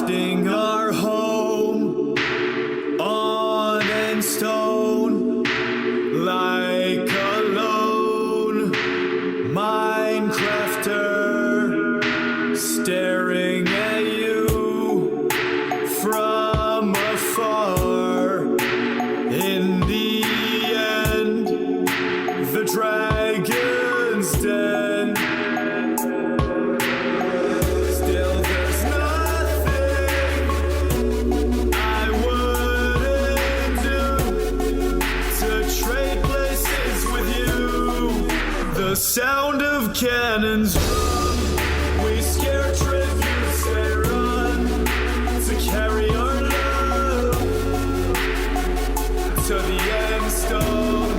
Crafting our home on Endstone like a lone Minecrafter staring at you from afar. In the end, the dragon's dead. Still, there's nothing I wouldn't do to trade places with you. The sound of cannons drum, we scare tributes they run to carry our love to the Endstone.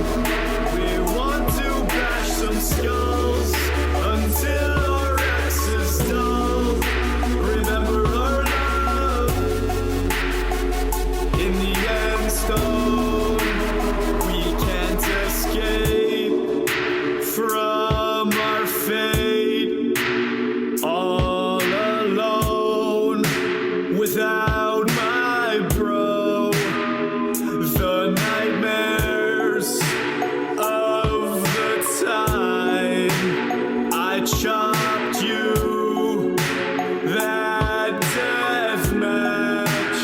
We want to bash some skulls until our axe is dull. Remember our love in the Endstone. We can't escape from our fate all alone without my bro. The nightmares of the time I chopped you that death match.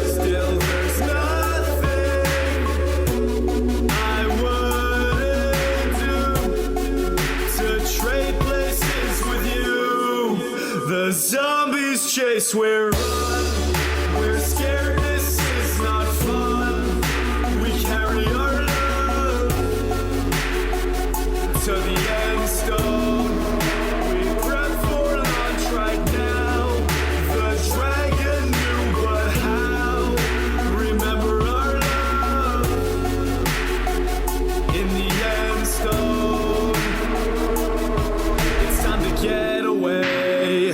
Still, there's nothing I wouldn't do to trade places with you. The zombies chase, we're run, we're scared, this is not fun. We carry our love to the Endstone. We prep for launch right now. The dragon knew, but how? Remember our love in the Endstone. It's time to get away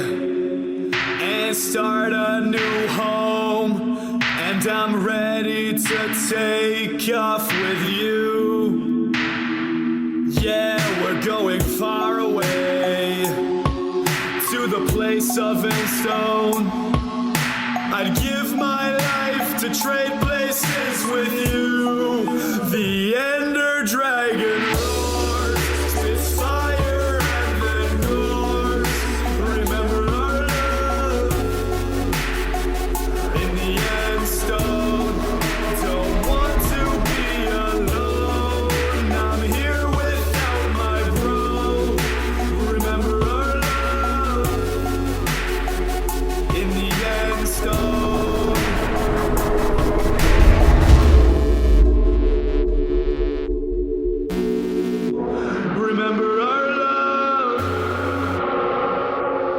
and start a new home. And I'm ready to take off with you. Yeah, we're going far away to the place of Endstone. I'd give my life to trade places with you. The Ender Dragon roars, spits fire and then roars. Remember our love in the Endstone. Don't want to be alone. I'm here without my bro. Remember our love in the Endstone. Remember our love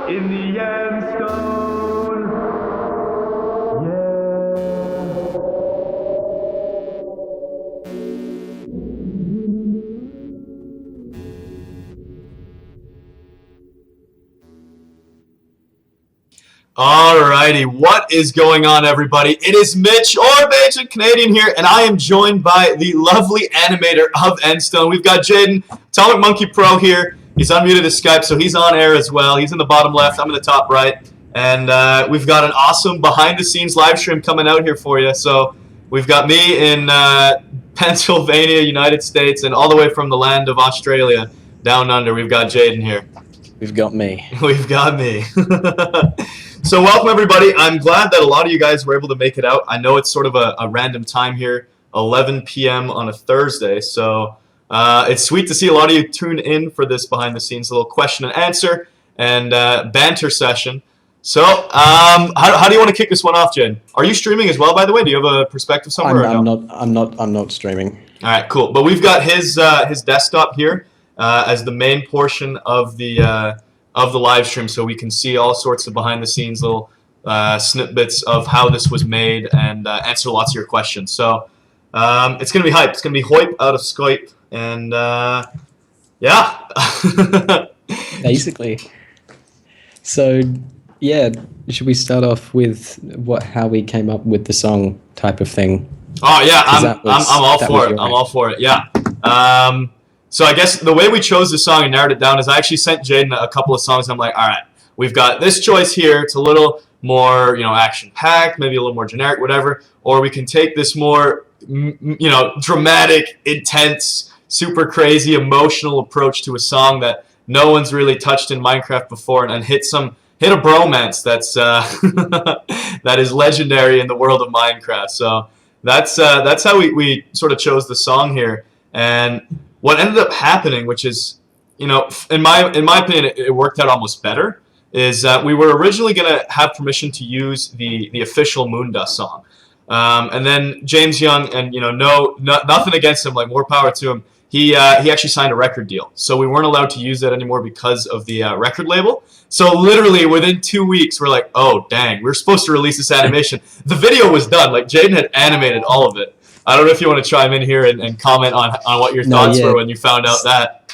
in the Endstone. Yeah. Alrighty, what is going on, everybody? It is Mitch, or Ancient Canadian here, and I am joined by the lovely animator of Endstone. We've got Jaden, Atomic Monkey Pro here. He's unmuted his Skype, so he's on air as well. He's in the bottom left, I'm in the top right. And we've got an awesome behind-the-scenes live stream coming out here for you. So we've got me in Pennsylvania, United States, and all the way from the land of Australia down under. We've got Jaden here. We've got me. We've got me. So welcome, everybody. I'm glad that a lot of you guys were able to make it out. I know it's sort of a random time here, 11 p.m. on a Thursday. So it's sweet to see a lot of you tune in for this behind-the-scenes little question and answer and banter session. So how do you want to kick this one off, Jen? Are you streaming as well, by the way? Do you have a perspective somewhere? I'm not streaming. All right, cool. But we've got his desktop here as the main portion of the live stream, so we can see all sorts of behind-the-scenes little snippets of how this was made and answer lots of your questions. So it's going to be hype. It's going to be hype out of Skype. And yeah. Basically. So, yeah, should we start off with how we came up with the song type of thing? Oh, yeah, I'm all for it. I'm all for it, yeah. So I guess the way we chose the song and narrowed it down is I actually sent Jaden a couple of songs. And I'm like, all right, we've got this choice here. It's a little more, action-packed, maybe a little more generic, whatever. Or we can take this more, dramatic, intense, super crazy, emotional approach to a song that no one's really touched in Minecraft before, and hit a bromance that's that is legendary in the world of Minecraft. So that's how we sort of chose the song here. And what ended up happening, which is, in my opinion, it worked out almost better, is that we were originally going to have permission to use the official Moondust song. And then James Young, and nothing against him, like more power to him. He actually signed a record deal, so we weren't allowed to use that anymore because of the record label. So literally within 2 weeks, we're like, oh dang, we're supposed to release this animation. The video was done, like Jaden had animated all of it. I don't know if you want to chime in here and comment on what your thoughts were when you found out that.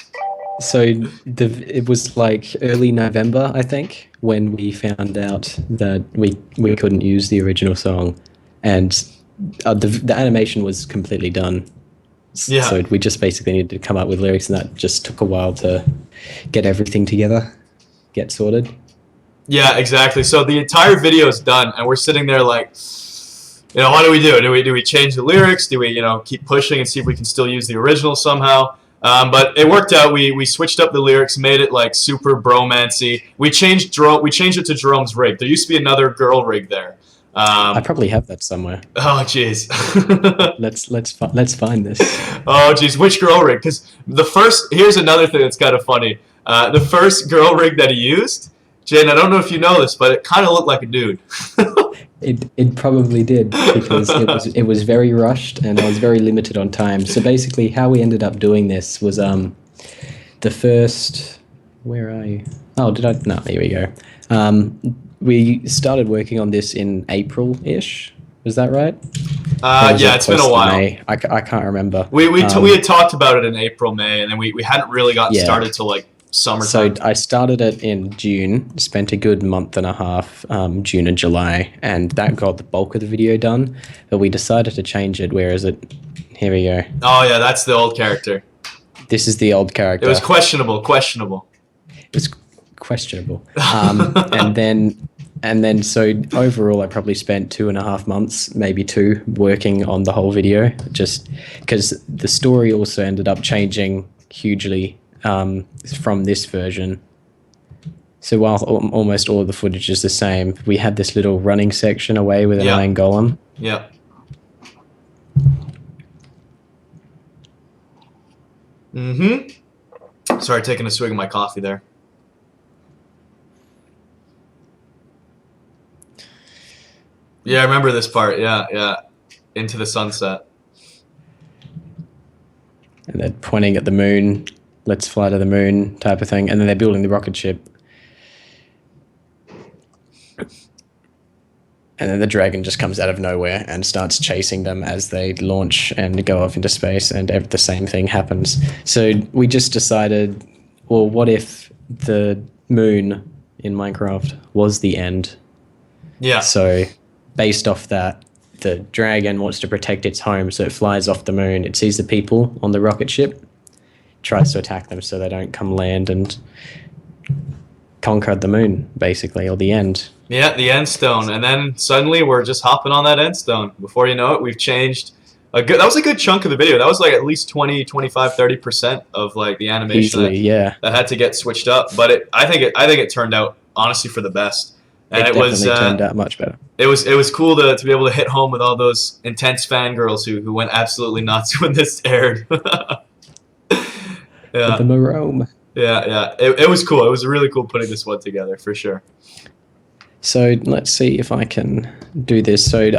So it was like early November, I think, when we found out that we couldn't use the original song, and the animation was completely done. Yeah. So we just basically needed to come up with lyrics, and that just took a while to get everything together, get sorted. Yeah, exactly. So the entire video is done, and we're sitting there like, what do we do? Do we change the lyrics? Do we, keep pushing and see if we can still use the original somehow? But it worked out. We switched up the lyrics, made it like super bromancy. We changed it to Jerome's rig. There used to be another girl rig there. I probably have that somewhere. Oh jeez. let's find this. Oh jeez, which girl rig? Because here's another thing that's kind of funny. The first girl rig that he used, Jen, I don't know if you know this, but it kind of looked like a dude. It probably did, because it was very rushed, and I was very limited on time. So basically, how we ended up doing this was the first. Where are you? Oh, did I? No, here we go. We started working on this in April-ish. Was that right? Yeah, it's been a while. May? I can't remember. We had talked about it in April, May, and then we hadn't really gotten started till like summertime. So I started it in June, spent a good month and a half, June and July, and that got the bulk of the video done. But we decided to change it. Where is it? Here we go. Oh yeah, that's the old character. This is the old character. It was questionable. It was questionable. And then so overall I probably spent 2.5 months, maybe 2, working on the whole video, just because the story also ended up changing hugely from this version. So while almost all of the footage is the same, we had this little running section away with an iron golem. Yeah. Sorry, taking a swig of my coffee there. Yeah, I remember this part. Yeah. Into the sunset. And they're pointing at the moon, let's fly to the moon type of thing. And then they're building the rocket ship. And then the dragon just comes out of nowhere and starts chasing them as they launch and go off into space, and the same thing happens. So we just decided, well, what if the moon in Minecraft was the end? Yeah. So based off that, the dragon wants to protect its home, so it flies off the moon. It sees the people on the rocket ship, tries to attack them so they don't come land and conquer the moon, basically, or the end. Yeah, the Endstone. And then suddenly we're just hopping on that Endstone. Before you know it, we've changed that was a good chunk of the video. That was like at least 20, 25, 30% of like the animation that had to get switched up. But I think it turned out honestly for the best. And it was turned out much better. It was cool to be able to hit home with all those intense fangirls who went absolutely nuts when this aired. Yeah. The Jerome. Yeah. It was cool. It was really cool putting this one together for sure. So let's see if I can do this. So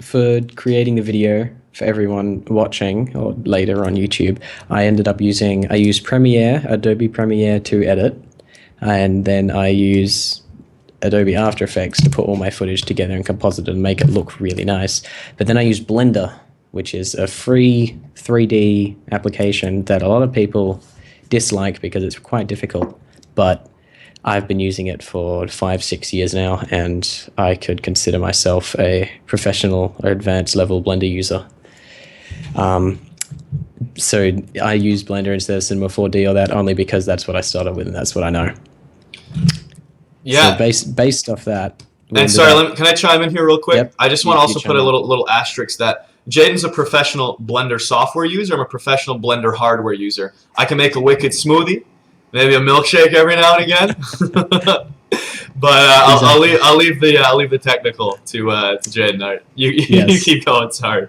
for creating the video for everyone watching or later on YouTube, I used Premiere, Adobe Premiere to edit, and then I use Adobe After Effects to put all my footage together and composite it and make it look really nice. But then I use Blender, which is a free 3D application that a lot of people dislike because it's quite difficult, but I've been using it for 5-6 years now, and I could consider myself a professional or advanced level Blender user. So I use Blender instead of Cinema 4D or that only because that's what I started with and that's what I know. Yeah. based off that. And sorry, can I chime in here real quick? Yep. I just want to also put a little asterisk that Jaden's a professional Blender software user. I'm a professional Blender hardware user. I can make a wicked smoothie, maybe a milkshake every now and again. But I'll leave the technical to Jaden. You keep going. Sorry.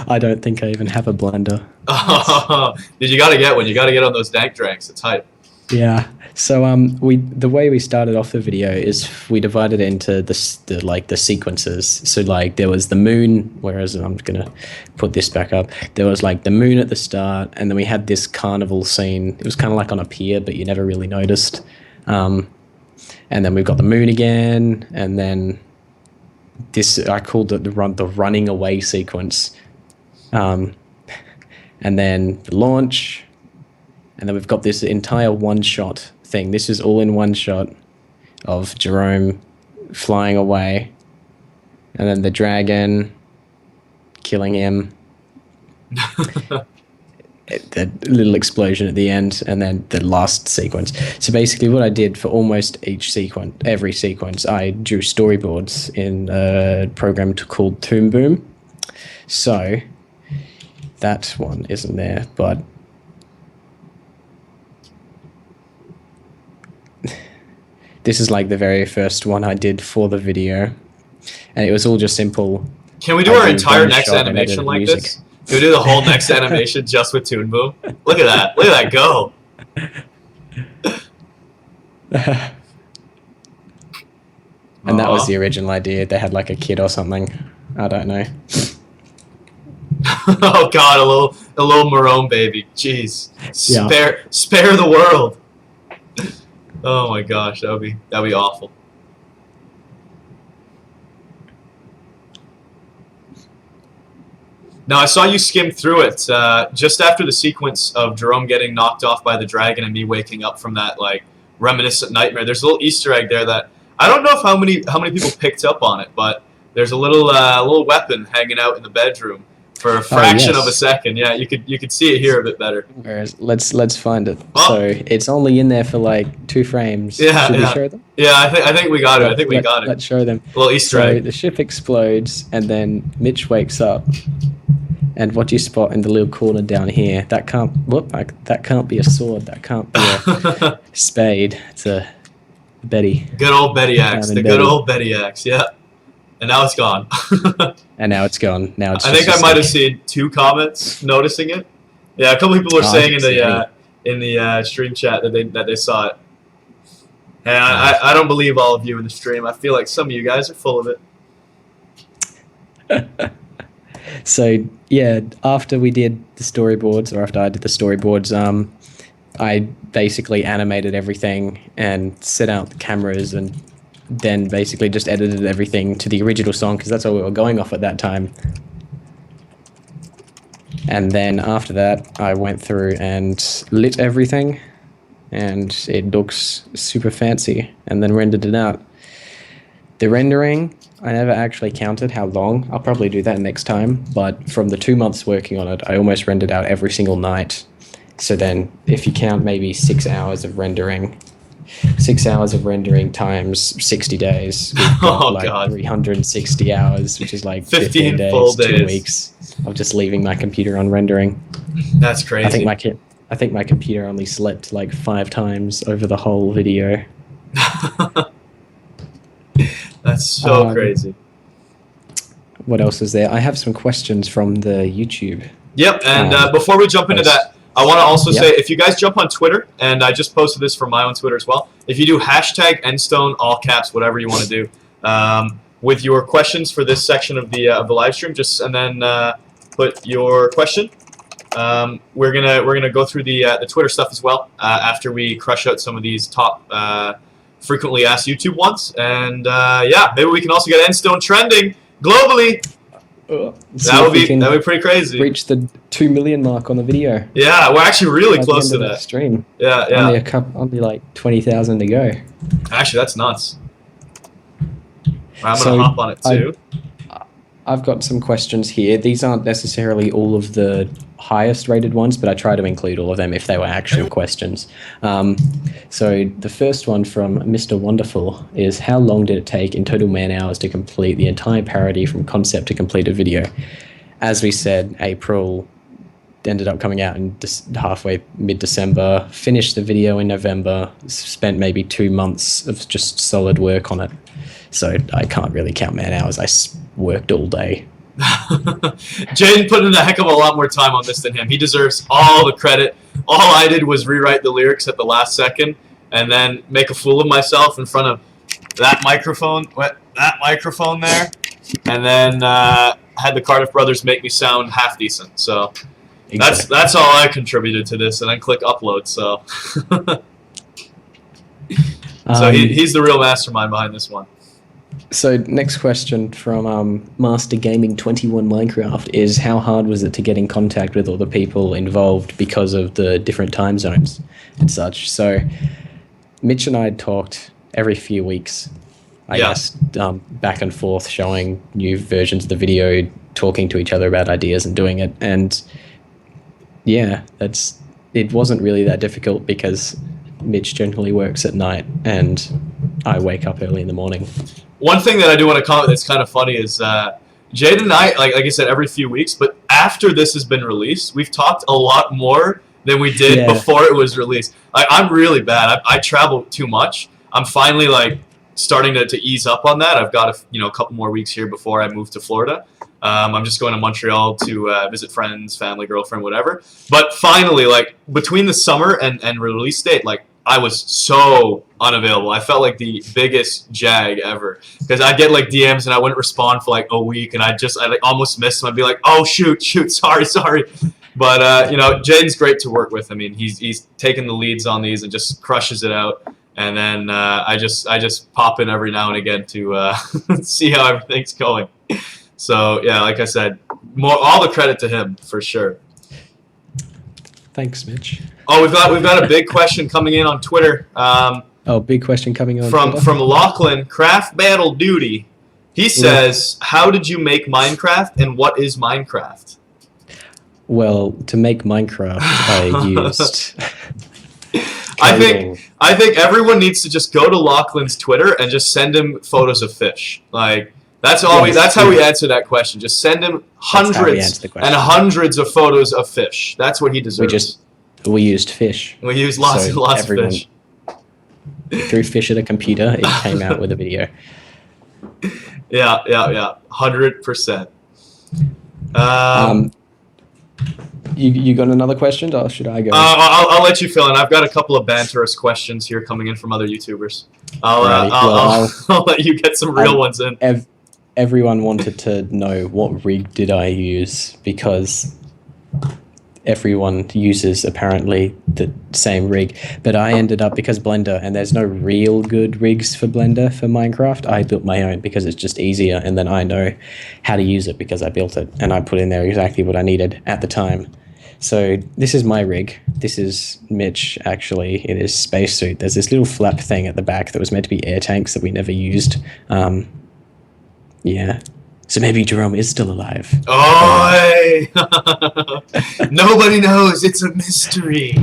I don't think I even have a blender. Oh, dude, you gotta get one. You gotta get on those dank dranks. It's hype. Yeah. So the way we started off the video is we divided it into the sequences. So like there was the moon, whereas I'm gonna put this back up. There was like the moon at the start, and then we had this carnival scene. It was kind of like on a pier, but you never really noticed. And then we've got the moon again, and then this I called it the running away sequence. And then the launch, and then we've got this entire one-shot thing. This is all in one shot of Jerome flying away, and then the dragon killing him. The little explosion at the end, and then the last sequence. So basically what I did for almost every sequence, I drew storyboards in a program called Toon Boom. So that one isn't there, but this is like the very first one I did for the video, and it was all just simple. Can we do our entire next animation like this? Can we do the whole next animation just with Toon Boom? Look at that. Look at that go. And that was the original idea. They had like a kid or something. I don't know. Oh God, a little Jerome baby. Jeez. Spare the world. Oh my gosh, that'd be awful. Now, I saw you skim through it just after the sequence of Jerome getting knocked off by the dragon and me waking up from that like reminiscent nightmare. There's a little Easter egg there that I don't know if how many people picked up on it, but there's a little weapon hanging out in the bedroom for a fraction of a second. Yeah, you could see it here a bit better. Whereas let's find it. Oh. So it's only in there for like 2 frames. Yeah, Should we show them? Yeah, I think we got it. Let's show them. A little Easter egg. So the ship explodes, and then Mitch wakes up. And what do you spot in the little corner down here? That can't be a sword. That can't be a spade. It's a Betty. Good old Betty axe. The good old Betty axe. Yeah. And now it's gone. And now it's gone. Now it's. I think I might have seen 2 comments noticing it. Yeah, a couple people were saying in the stream chat that they saw it. And I don't believe all of you in the stream. I feel like some of you guys are full of it. So yeah, after we did the storyboards, or after I did the storyboards, I basically animated everything and set out the cameras, and then basically just edited everything to the original song, because that's all we were going off at that time. And then after that, I went through and lit everything, and it looks super fancy, and then rendered it out. The rendering, I never actually counted how long. I'll probably do that next time, but from the 2 months working on it, I almost rendered out every single night. So then if you count maybe 6 hours of rendering, 6 hours of rendering times 60 days, we've got God. 360 hours, which is like 15 days, full 2 weeks of just leaving my computer on rendering. That's crazy. I think my computer only slept like 5 times over the whole video. That's so crazy. What else is there? I have some questions from the YouTube. Yep, and before we jump into that, I want to also say, if you guys jump on Twitter, and I just posted this from my own Twitter as well, if you do hashtag Endstone, all caps, whatever you want to do, with your questions for this section of the live stream, and then put your question. We're gonna go through the Twitter stuff as well after we crush out some of these top frequently asked YouTube ones, and yeah, maybe we can also get Endstone trending globally. That would be pretty crazy. Reach the 2 million mark on the video. Yeah, we're actually really close to that. Stream. Yeah. Only like 20,000 to go. Actually, that's nuts. I'm gonna hop on it too. I've got some questions here. These aren't necessarily all of the highest rated ones, but I try to include all of them if they were actual questions. So the first one from Mr. Wonderful is, how long did it take in total man hours to complete the entire parody from concept to completed video? As we said, April ended up coming out in halfway mid-December, finished the video in November, spent maybe 2 months of just solid work on it. So I can't really count man hours. I worked all day. Jaden put in a heck of a lot more time on this than him. He deserves all the credit. All I did was rewrite the lyrics at the last second and then make a fool of myself in front of that microphone there, and then had the Cardiff brothers make me sound half decent. So Exactly. that's all I contributed to this, and then click upload. So so he's the real mastermind behind this one. So next question from Master Gaming 21 Minecraft is, how hard was it to get in contact with all the people involved because of the different time zones and such? So Mitch and I talked every few weeks, I guess, back and forth, showing new versions of the video, talking to each other about ideas and doing it. And yeah, it wasn't really that difficult because Mitch generally works at night and I wake up early in the morning. One thing that I do want to comment that's kind of funny is Jaden and I, like I said, every few weeks, but after this has been released, we've talked a lot more than we did before it was released. I'm really bad. I travel too much. I'm finally starting to ease up on that. I've got a couple more weeks here before I move to Florida. I'm just going to Montreal to visit friends, family, girlfriend, whatever. But finally, between the summer and release date, I was so unavailable. I felt like the biggest jag ever because I'd get DMs and I wouldn't respond for a week, and I almost miss them. I'd be like, oh shoot, sorry. But Jaden's great to work with. I mean, he's taking the leads on these and just crushes it out. And then I just pop in every now and again to see how everything's going. So yeah, like I said, all the credit to him for sure. Thanks, Mitch. Oh, we've got a big question coming in on Twitter. Big question coming on from Lachlan, Craft Battle Duty. He says, "How did you make Minecraft, and what is Minecraft?" Well, to make Minecraft, I used. I think everyone needs to just go to Lachlan's Twitter and just send him photos of fish. That's how we answer that question. Just send him hundreds and hundreds of photos of fish. That's what he deserves. We used fish. We used lots of fish. Threw fish at a computer. It came out with a video. Yeah, 100%. You got another question, or should I go? I'll let you fill in. I've got a couple of banterous questions here coming in from other YouTubers. I'll let you get some real ones in. Everyone wanted to know what rig did I use, because everyone uses apparently the same rig, but I ended up, because Blender, and there's no real good rigs for Blender for Minecraft, I built my own because it's just easier, and then I know how to use it because I built it and I put in there exactly what I needed at the time. So this is my rig. This is Mitch, actually, in his spacesuit. There's this little flap thing at the back that was meant to be air tanks that we never used. Yeah. So maybe Jerome is still alive. Oi! Nobody knows. It's a mystery.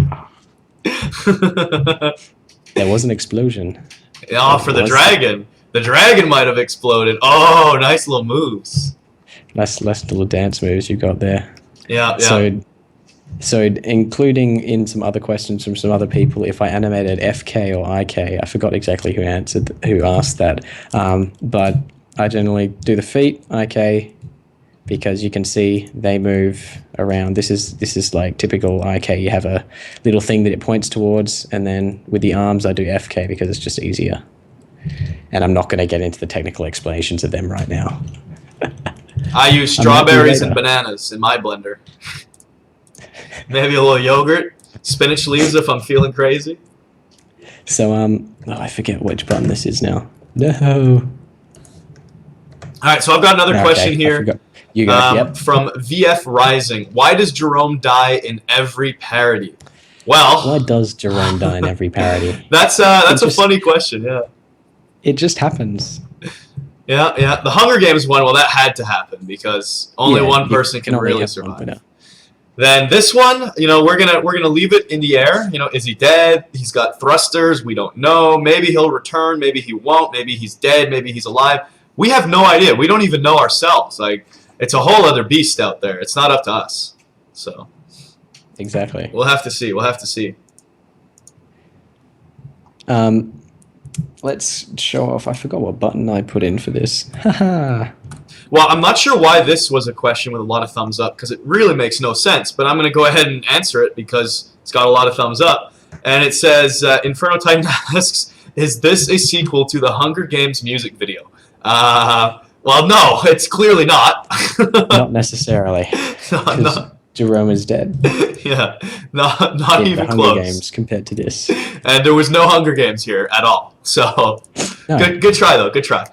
There was an explosion. Oh, for the dragon. The dragon might have exploded. Oh, nice little moves. Nice little dance moves you got there. Yeah. So including in some other questions from some other people, if I animated FK or IK, I forgot exactly who asked that. But I generally do the feet, IK, because you can see they move around. This is like typical IK. You have a little thing that it points towards, and then with the arms I do FK because it's just easier. And I'm not going to get into the technical explanations of them right now. I use strawberries and bananas in my blender. Maybe a little yogurt, spinach leaves if I'm feeling crazy. So I forget which button this is now. No. All right, so I've got another question here. You got it. Yep. From VF Rising. Why does Jerome die in every parody? Well, why does Jerome die in every parody? That's a funny question. Yeah. It just happens. Yeah, yeah. The Hunger Games one, well, that had to happen because only one person can only really have survive. one winner. Then this one, we're gonna leave it in the air. Is he dead? He's got thrusters. We don't know. Maybe he'll return. Maybe he won't. Maybe he's dead. Maybe he's alive. We have no idea. We don't even know ourselves. Like, it's a whole other beast out there. It's not up to us. So Exactly. we'll have to see. We'll have to see. Let's show off. I forgot what button I put in for this. Haha. Well, I'm not sure why this was a question with a lot of thumbs up because it really makes no sense. But I'm going to go ahead and answer it because it's got a lot of thumbs up. And it says, Inferno Titan asks, is this a sequel to the Hunger Games music video? Well, no, it's clearly not. Not necessarily. No. Jerome is dead. Yeah, not In even the Hunger close. Games compared to this. And there was no Hunger Games here at all. So, No. good try, though. Good try.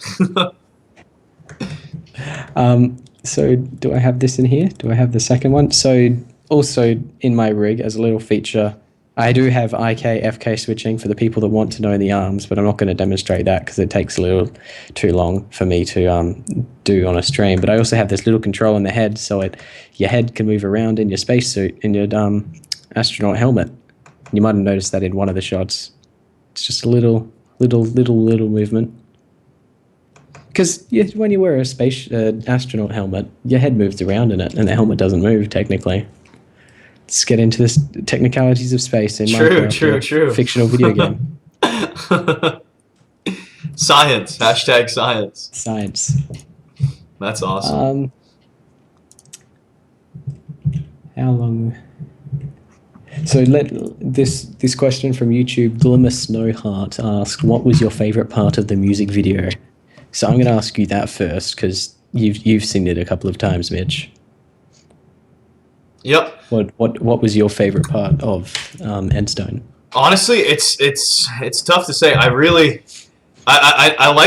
So do I have this in here? Do I have the second one? So also in my rig as a little feature, I do have IK, FK switching for the people that want to know the arms, but I'm not going to demonstrate that because it takes a little too long for me to do on a stream. But I also have this little control in the head, so your head can move around in your spacesuit, in your astronaut helmet. You might have noticed that in one of the shots. It's just a little movement. Because when you wear a astronaut helmet, your head moves around in it, and the helmet doesn't move technically. Let's get into this technicalities of space in Minecraft, true. Fictional video game. Science. Hashtag science. Science. That's awesome. How long? So this question from YouTube, Glimmer Snowheart asked, "What was your favorite part of the music video?" So I'm going to ask you that first because you've seen it a couple of times, Mitch. Yep. What was your favorite part of Endstone? Honestly, it's tough to say. I like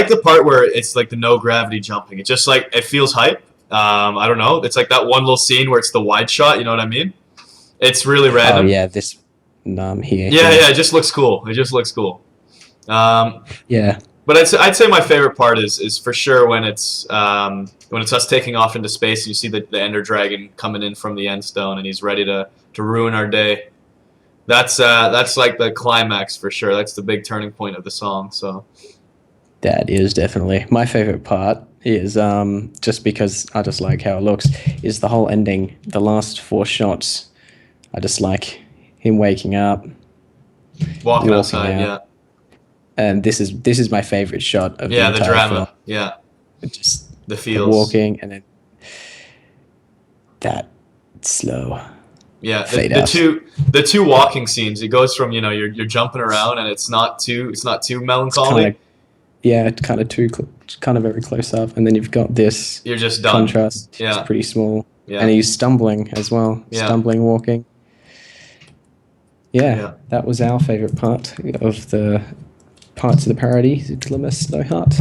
the part where it's like the no gravity jumping. It just like it feels hype. I don't know. It's like that one little scene where it's the wide shot. You know what I mean? It's really random. Oh yeah, this here. Yeah. It just looks cool. It just looks cool. Yeah. But I'd say my favorite part is for sure when it's us taking off into space and you see the Ender Dragon coming in from the Endstone and he's ready to ruin our day. That's like the climax for sure. That's the big turning point of the song. So that is definitely my favorite part. Is just because I just like how it looks. Is the whole ending, the last 4 shots. I just like him waking up, walking outside, out. yeah. And this is my favorite shot of the the entire drama, film. yeah. Just The feels. walking and then that slow. Yeah, fade the out. two walking scenes. It goes from you're jumping around and it's not too melancholy. It's kind of very close up, and then you've got this. You're just done. Contrast. Yeah. It's pretty small, Yeah. and he's stumbling as well. Yeah. Stumbling, walking. Yeah. That was our favorite part of the parts of the parody. Glimmer Snowheart.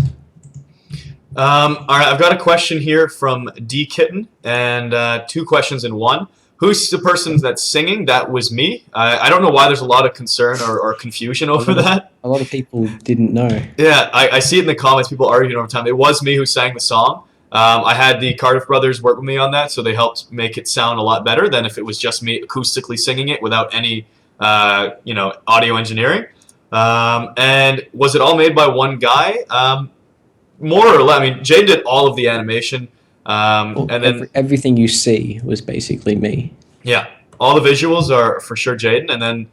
All right, I've got a question here from D Kitten, and 2 questions in one. Who's the person that's singing? That was me. I don't know why there's a lot of concern or confusion over that. A lot of people didn't know. Yeah, I see it in the comments. People arguing over time. It was me who sang the song. I had the Cardiff brothers work with me on that, so they helped make it sound a lot better than if it was just me acoustically singing it without any, audio engineering. And was it all made by one guy? More or less. I mean, Jay did all of the animation. And then everything you see was basically me. Yeah, all the visuals are for sure Jaden, and then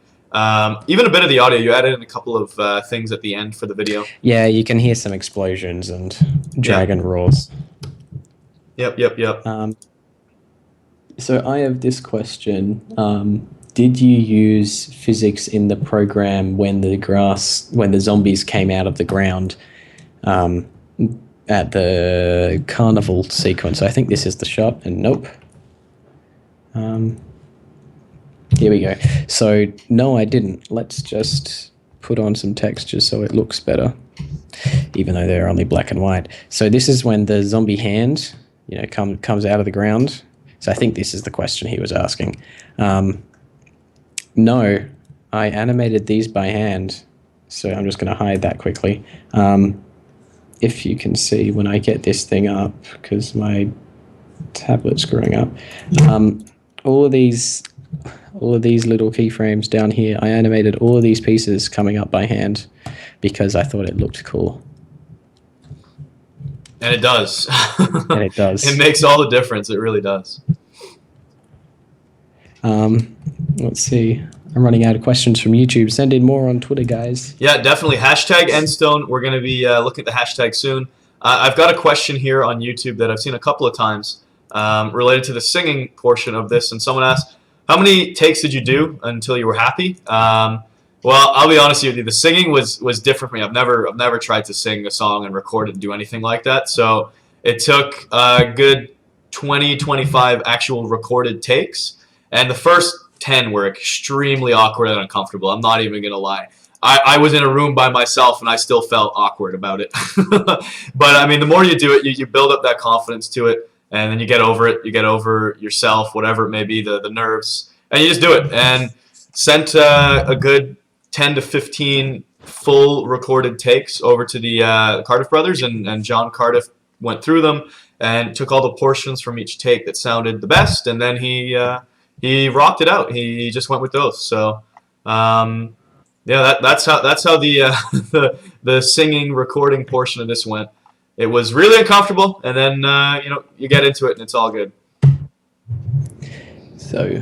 even a bit of the audio. You added in a couple of things at the end for the video. Yeah, you can hear some explosions and dragon roars. Yep. So I have this question. Did you use physics in the program when the zombies came out of the ground? At the carnival sequence. I think this is the shot, and nope. Here we go. So, no, I didn't. Let's just put on some textures so it looks better, even though they're only black and white. So this is when the zombie hand, comes out of the ground. So I think this is the question he was asking. No, I animated these by hand, so I'm just going to hide that quickly. if you can see when I get this thing up, because my tablet's screwing up. All of these little keyframes down here, I animated all of these pieces coming up by hand because I thought it looked cool. And it does. And it does. It makes all the difference. It really does. Let's see. I'm running out of questions from YouTube. Send in more on Twitter, guys. Yeah, definitely. Hashtag Endstone. We're going to be looking at the hashtag soon. I've got a question here on YouTube that I've seen a couple of times related to the singing portion of this. And someone asked, how many takes did you do until you were happy? Well, I'll be honest with you. The singing was different for me. I've never tried to sing a song and record it and do anything like that. So it took a good 20, 25 actual recorded takes. And the first 10 were extremely awkward and uncomfortable. I'm not even going to lie. I was in a room by myself and I still felt awkward about it. But I mean, the more you do it, you build up that confidence to it, and then you get over it. You get over yourself, whatever it may be, the nerves, and you just do it. And sent a good 10 to 15 full recorded takes over to the Cardiff brothers, and John Cardiff went through them and took all the portions from each take that sounded the best, and then he rocked it out. He just went with those. So yeah, that's how the the singing recording portion of this went. It was really uncomfortable, and then you get into it and it's all good. So.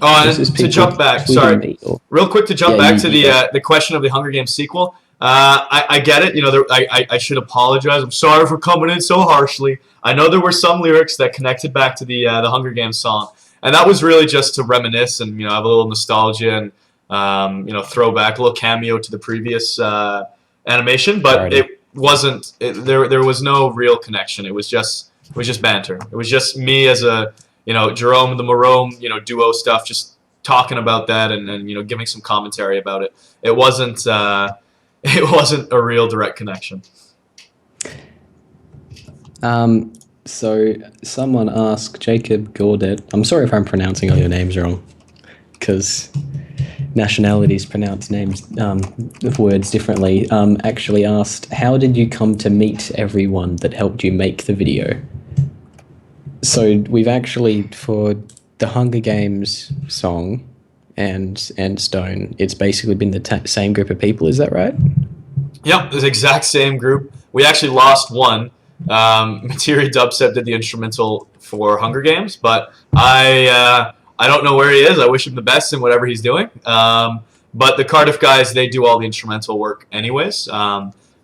Oh, and to jump back, sorry, real quick to jump back to the question of the Hunger Games sequel. I get it. I should apologize. I'm sorry for coming in so harshly. I know there were some lyrics that connected back to the Hunger Games song, and that was really just to reminisce and have a little nostalgia and throwback, a little cameo to the previous animation. But it wasn't. There was no real connection. It was just banter. It was just me as a Jerome and the Morome, duo stuff, just talking about that and giving some commentary about it. It wasn't a real direct connection. So someone asked Jacob Gaudet. I'm sorry if I'm pronouncing all your names wrong, because nationalities pronounce names words differently. Actually asked, how did you come to meet everyone that helped you make the video? So we've actually, for the Hunger Games song and Endstone, it's basically been the same group of people. Is that right? Yep, the exact same group. We actually lost one. Materi Dubstep did the instrumental for Hunger Games, but I don't know where he is. I wish him the best in whatever he's doing. But the Cardiff guys, they do all the instrumental work anyways.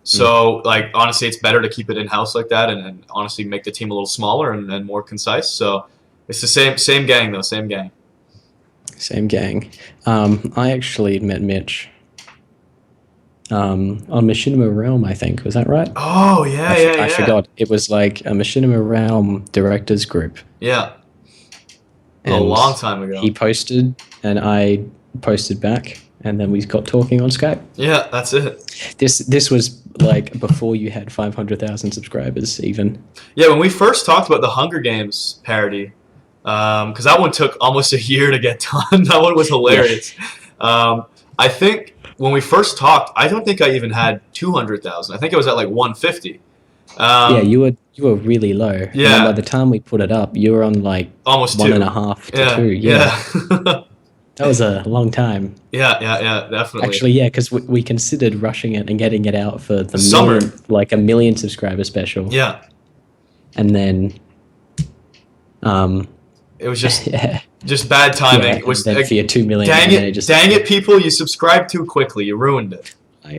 So, honestly, it's better to keep it in-house like that and honestly make the team a little smaller and more concise. So, it's the same gang, though, same gang. Same gang. I actually met Mitch on Machinima Realm, I think. Was that right? Oh, yeah, I forgot. It was like a Machinima Realm directors group. Yeah. And a long time ago. He posted, and I posted back. And then we got talking on Skype. Yeah, that's it. This was like before you had 500,000 subscribers, even. Yeah, when we first talked about the Hunger Games parody, because that one took almost a year to get done. That one was hilarious. Yeah. I think when we first talked, I don't think I even had 200,000. I think it was at like 150. Yeah, you were really low. Yeah. And then by the time we put it up, you were on like almost 1.5 to 2. Yeah. That was a long time. Yeah, definitely. Actually, yeah, because we considered rushing it and getting it out for the summer, like a 1 million subscriber special. Yeah. And then, it was just bad timing. Yeah, it was for your 2 million. Dang it, people! You subscribed too quickly. You ruined it.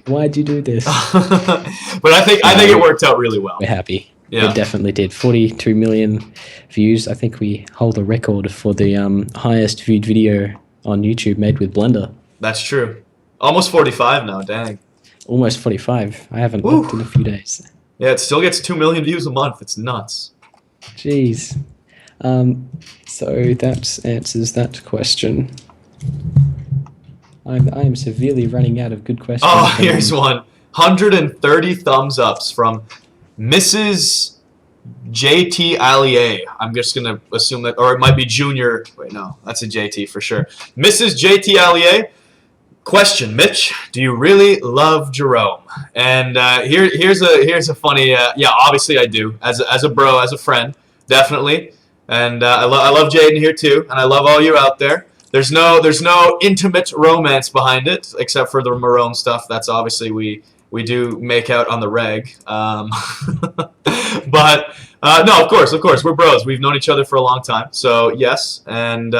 Why'd you do this? But I think it worked out really well. We're happy. Yeah. It definitely did. 42 million views. I think we hold a record for the highest viewed video on YouTube made with Blender. That's true. Almost 45 now, dang. Almost 45. I haven't looked in a few days. Yeah, it still gets 2 million views a month. It's nuts. Jeez. So that answers that question. I am severely running out of good questions. Oh, here's one. 130 thumbs ups from Mrs. JT Allier. I'm just going to assume that, or it might be Junior. Wait, no, that's a JT for sure. Mrs. JT Allier, Question, Mitch. Do you really love Jerome? And here's a funny. Yeah, obviously I do. As a bro, as a friend, definitely. And I love Jaden here too, and I love all you out there. There's no intimate romance behind it, except for the Marone stuff. That's obviously we do make out on the reg. But no, of course, we're bros. We've known each other for a long time, so yes. And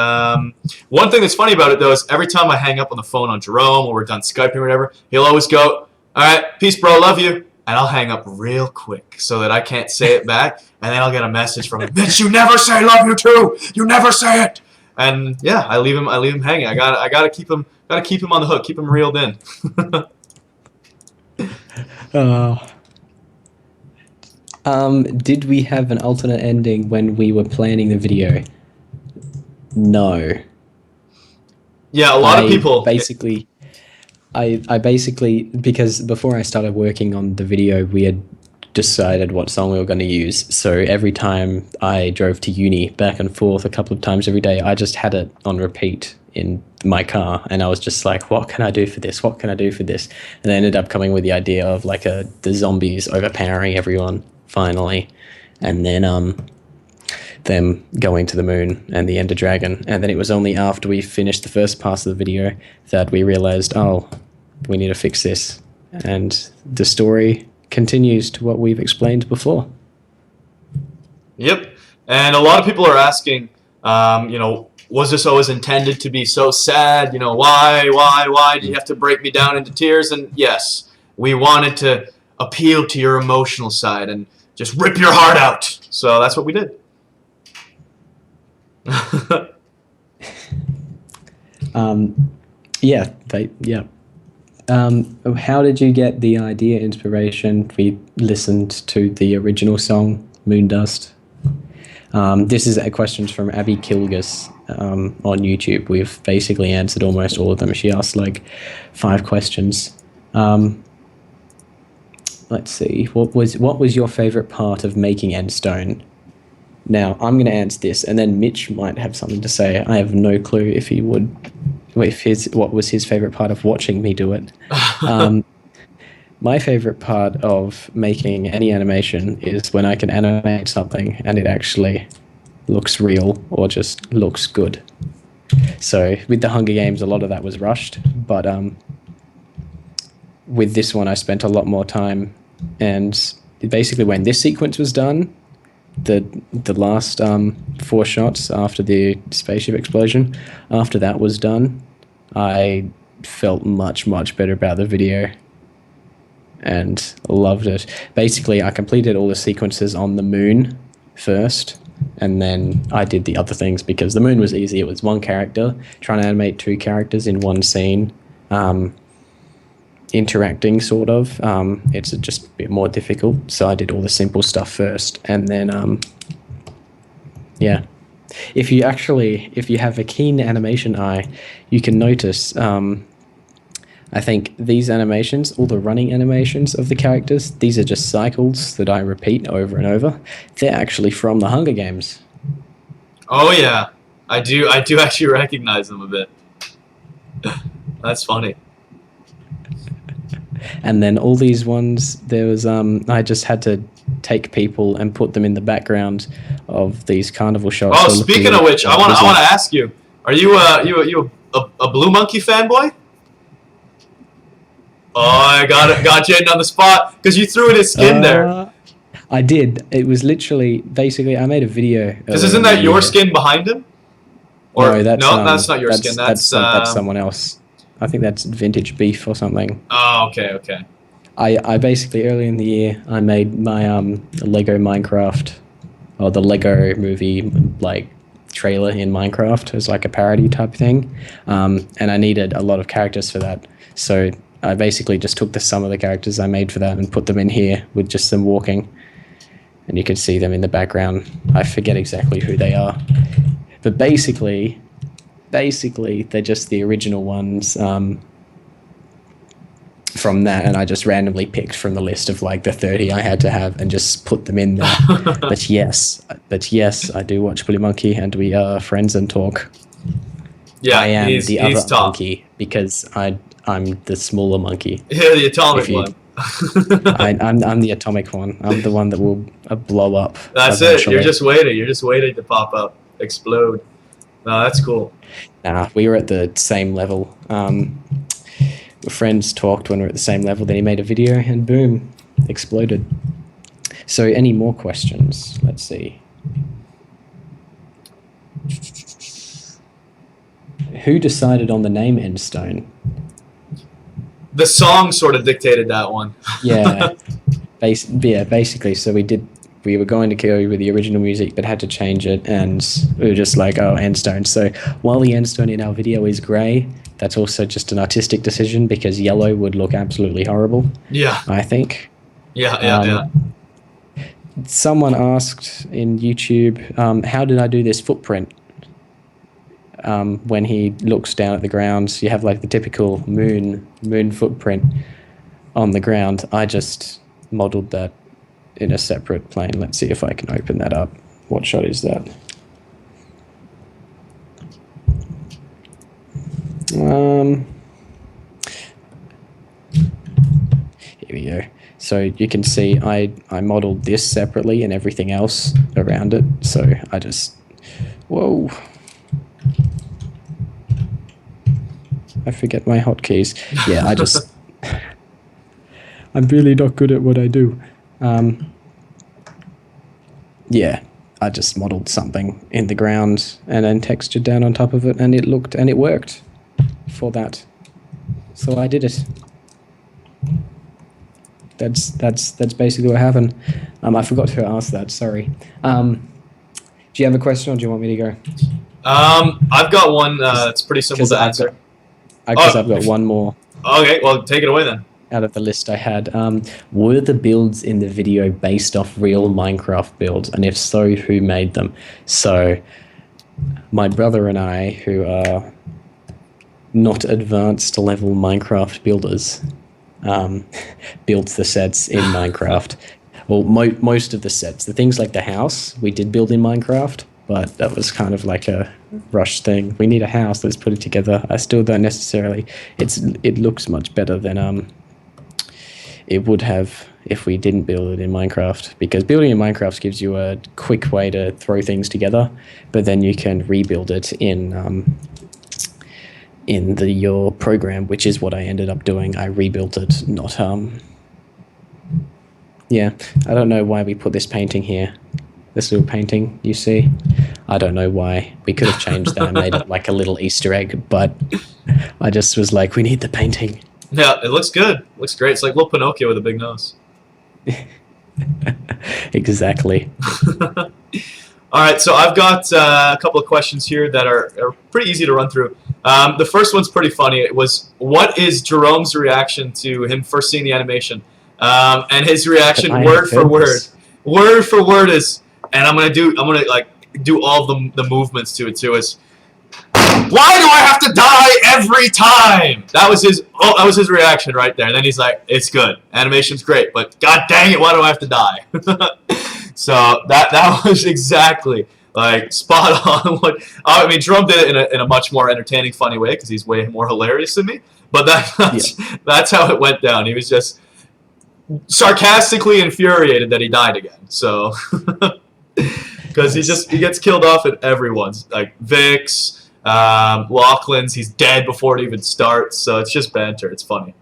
one thing that's funny about it though is every time I hang up on the phone on Jerome or we're done Skyping or whatever, he'll always go, "All right, peace, bro, love you," and I'll hang up real quick so that I can't say it back, and then I'll get a message from him, "Bitch, you never say love you too. You never say it." And yeah, I leave him hanging. I gotta keep him on the hook, keep him reeled in. Did we have an alternate ending when we were planning the video? No. Yeah, a lot of people basically. I basically, because before I started working on the video, we had decided what song we were going to use. So every time I drove to uni back and forth a couple of times every day, I just had it on repeat in my car, and I was just like, what can I do for this? What can I do for this? And I ended up coming with the idea of like the zombies overpowering everyone finally, and then them going to the moon and the Ender Dragon. And then it was only after we finished the first pass of the video that we realized, oh, we need to fix this. And the story continues to what we've explained before. Yep. And a lot of people are asking, was this always intended to be so sad? Why did you have to break me down into tears? And yes, we wanted to appeal to your emotional side and just rip your heart out. So that's what we did. How did you get the idea, inspiration? We listened to the original song, Moondust. This is a question from Abby Kilgus on YouTube. We've basically answered almost all of them. She asked like 5 questions. Let's see. What was your favorite part of making Endstone? Now I'm going to answer this, and then Mitch might have something to say. I have no clue if he would. What was his favorite part of watching me do it? My favorite part of making any animation is when I can animate something and it actually looks real or just looks good. So with the Hunger Games, a lot of that was rushed, but with this one I spent a lot more time, and basically when this sequence was done, the last 4 shots after the spaceship explosion, after that was done, I felt much better about the video and loved it. Basically, I completed all the sequences on the moon first, and then I did the other things because the moon was easy. It was one character. Trying to animate 2 characters in one scene, interacting sort of, it's just a bit more difficult. So I did all the simple stuff first, and then yeah. If you have a keen animation eye, you can notice, I think these animations, all the running animations of the characters, these are just cycles that I repeat over and over. They're actually from the Hunger Games. Oh yeah, I do actually recognize them a bit. That's funny. And then all these ones, there was I just had to take people and put them in the background of these carnival shots. Oh, speaking of which, I want to ask you: are you a Blue Monkey fanboy? Oh, I got Jaden on the spot because you threw in his skin there. I did. It was literally, basically, I made a video. Because isn't that your skin behind him? Or no, that's not your skin. That's someone else. I think that's Vintage Beef or something. Oh, okay. I basically, early in the year, I made my Lego Minecraft, or the Lego movie, like, trailer in Minecraft. It was like a parody type thing. And I needed a lot of characters for that. So I basically just took some of the characters I made for that and put them in here with just them walking. And you can see them in the background. I forget exactly who they are. But basically, they're just the original ones from that, and I just randomly picked from the list of like the 30 I had to have and just put them in there. But yes, I do watch Blue Monkey, and we are friends and talk. Yeah, I am he's the other top. monkey because I I'm the smaller monkey. Yeah, the atomic one. I'm the atomic one. I'm the one that will blow up. That's eventually. it. You're just waiting. You're just waiting to pop up, explode. No, that's cool. Nah, we were at the same level. Friends talked when we were at the same level. Then he made a video, and boom, exploded. So, any more questions? Let's see. Who decided on the name Endstone? The song sort of dictated that one. Yeah, basically. So we were going to go with the original music, but had to change it, and we were just like, oh, Endstone. So while the Endstone in our video is grey, that's also just an artistic decision because yellow would look absolutely horrible. Yeah. I think. Yeah. Someone asked in YouTube, how did I do this footprint? When he looks down at the ground, you have like the typical moon footprint on the ground. I just modeled that in a separate plane. Let's see if I can open that up. What shot is that? Here we go. So you can see I modeled this separately and everything else around it. So I just, whoa. I forget my hotkeys. Yeah, I'm really not good at what I do. Yeah, I just modeled something in the ground and then textured down on top of it, and it worked for that. So I did it. That's basically what happened. I forgot to ask that. Sorry. Do you have a question, or do you want me to go? I've got one that's pretty simple to answer. Because I've got one more. Okay, well, take it away then. Out of the list I had, were the builds in the video based off real Minecraft builds? And if so, who made them? So, my brother and I, who are not advanced level Minecraft builders, built the sets in Minecraft. Well, most of the sets. The things like the house, we did build in Minecraft, but that was kind of like a rush thing. We need a house, let's put it together. I still don't necessarily. It looks much better than it would have if we didn't build it in Minecraft, because building in Minecraft gives you a quick way to throw things together, but then you can rebuild it in your program, which is what I ended up doing. I rebuilt it, not yeah, I don't know why we put this painting here. This little painting you see, I don't know why. We could have changed that and made it like a little Easter egg, but I just was like, we need the painting. Yeah, it looks good. It looks great. It's like little Pinocchio with a big nose. Exactly. All right, so I've got a couple of questions here that are pretty easy to run through. The first one's pretty funny. It was, what is Jerome's reaction to him first seeing the animation? And his reaction, word for word, is, and I'm gonna do all the movements to it too. Is, why do I have to die every time? That was his reaction right there. And then he's like, it's good, animation's great, but god dang it, why do I have to die? So that was exactly like spot on. What I mean, Jerome did it in a much more entertaining, funny way because he's way more hilarious than me. But that's how it went down. He was just sarcastically infuriated that he died again. So because he gets killed off at everyone's, like Vic's, Lachlan's. He's dead before it even starts. So it's just banter. It's funny.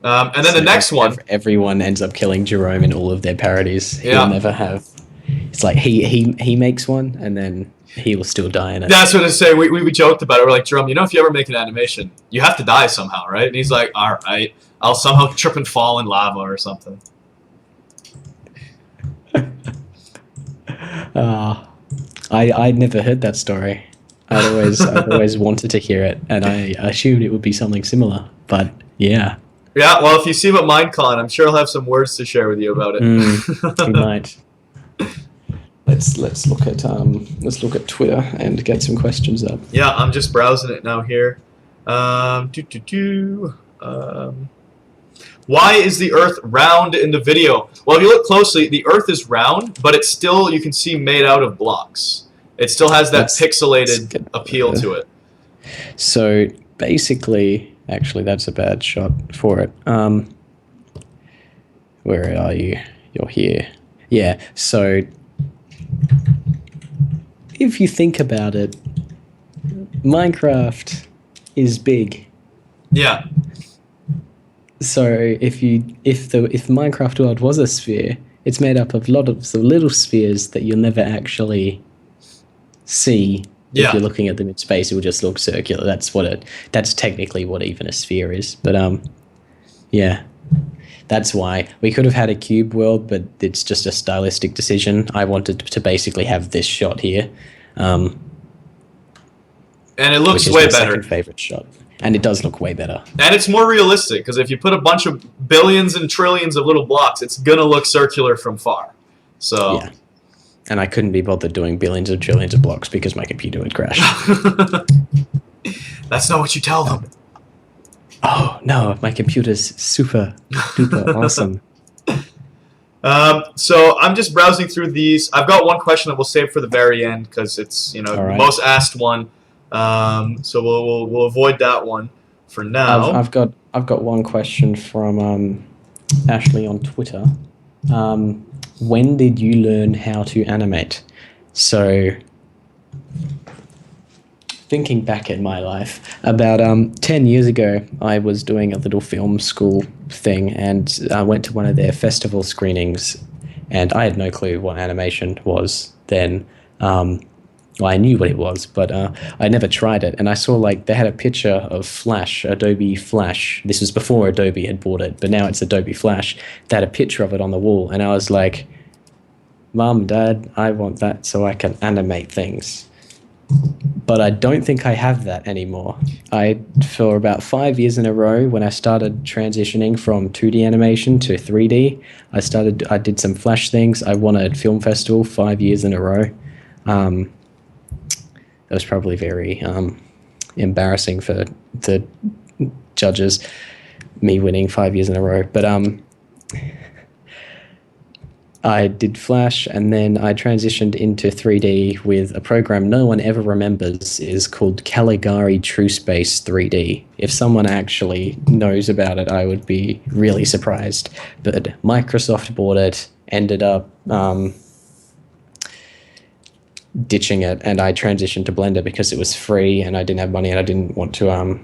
And then the next one, everyone ends up killing Jerome in all of their parodies. He'll never have. It's like he makes one and then he will still die in it. That's what I say. We joked about it. We're like, Jerome, if you ever make an animation, you have to die somehow, right? And he's like, all right, I'll somehow trip and fall in lava or something. I'd never heard that story. I'd always wanted to hear it, and I assumed it would be something similar. But yeah. Yeah, well, if you see him at Minecon, I'm sure he'll have some words to share with you about it. He might. Let's look at Twitter and get some questions up. Yeah, I'm just browsing it now here. Why is the Earth round in the video? Well, if you look closely, the Earth is round, but it's still, you can see, made out of blocks. It still has that pixelated appeal to it. So basically, Actually, that's a bad shot for it. Where are you? You're here. Yeah, so if you think about it, Minecraft is big. Yeah. So if the Minecraft world was a sphere, it's made up of lots of little spheres that you'll never actually see. Yeah. If you're looking at them in space, it will just look circular. That's technically what even a sphere is. But yeah. That's why we could have had a cube world, but it's just a stylistic decision. I wanted to basically have this shot here. And it looks which is way my better. second favorite shot. And it does look way better. And it's more realistic, because if you put a bunch of billions and trillions of little blocks, it's going to look circular from far. So. Yeah. And I couldn't be bothered doing billions and trillions of blocks because my computer would crash. That's not what you tell them. Oh, no, my computer's super duper awesome. So I'm just browsing through these. I've got one question that we'll save for the very end because it's, you know, All right. the most asked one. So we'll avoid that one for now. I've got one question from Ashley on Twitter. When did you learn how to animate? So, thinking back in my life, about 10 years ago, I was doing a little film school thing, and I went to one of their festival screenings, and I had no clue what animation was then. Well, I knew what it was, but I never tried it. And I saw, like, they had a picture of Flash, Adobe Flash. This was before Adobe had bought it, but now it's Adobe Flash. They had a picture of it on the wall, and I was like, Mom, Dad, I want that so I can animate things. But I don't think I have that anymore. For about 5 years in a row, when I started transitioning from 2D animation to 3D, I did some Flash things. I won a film festival 5 years in a row. That was probably very embarrassing for the judges, me winning 5 years in a row. But I did Flash, and then I transitioned into 3D with a program no one ever remembers, is called Caligari True Space 3D. If someone actually knows about it, I would be really surprised. But Microsoft bought it, ended up ditching it, and I transitioned to Blender because it was free and I didn't have money and I didn't want to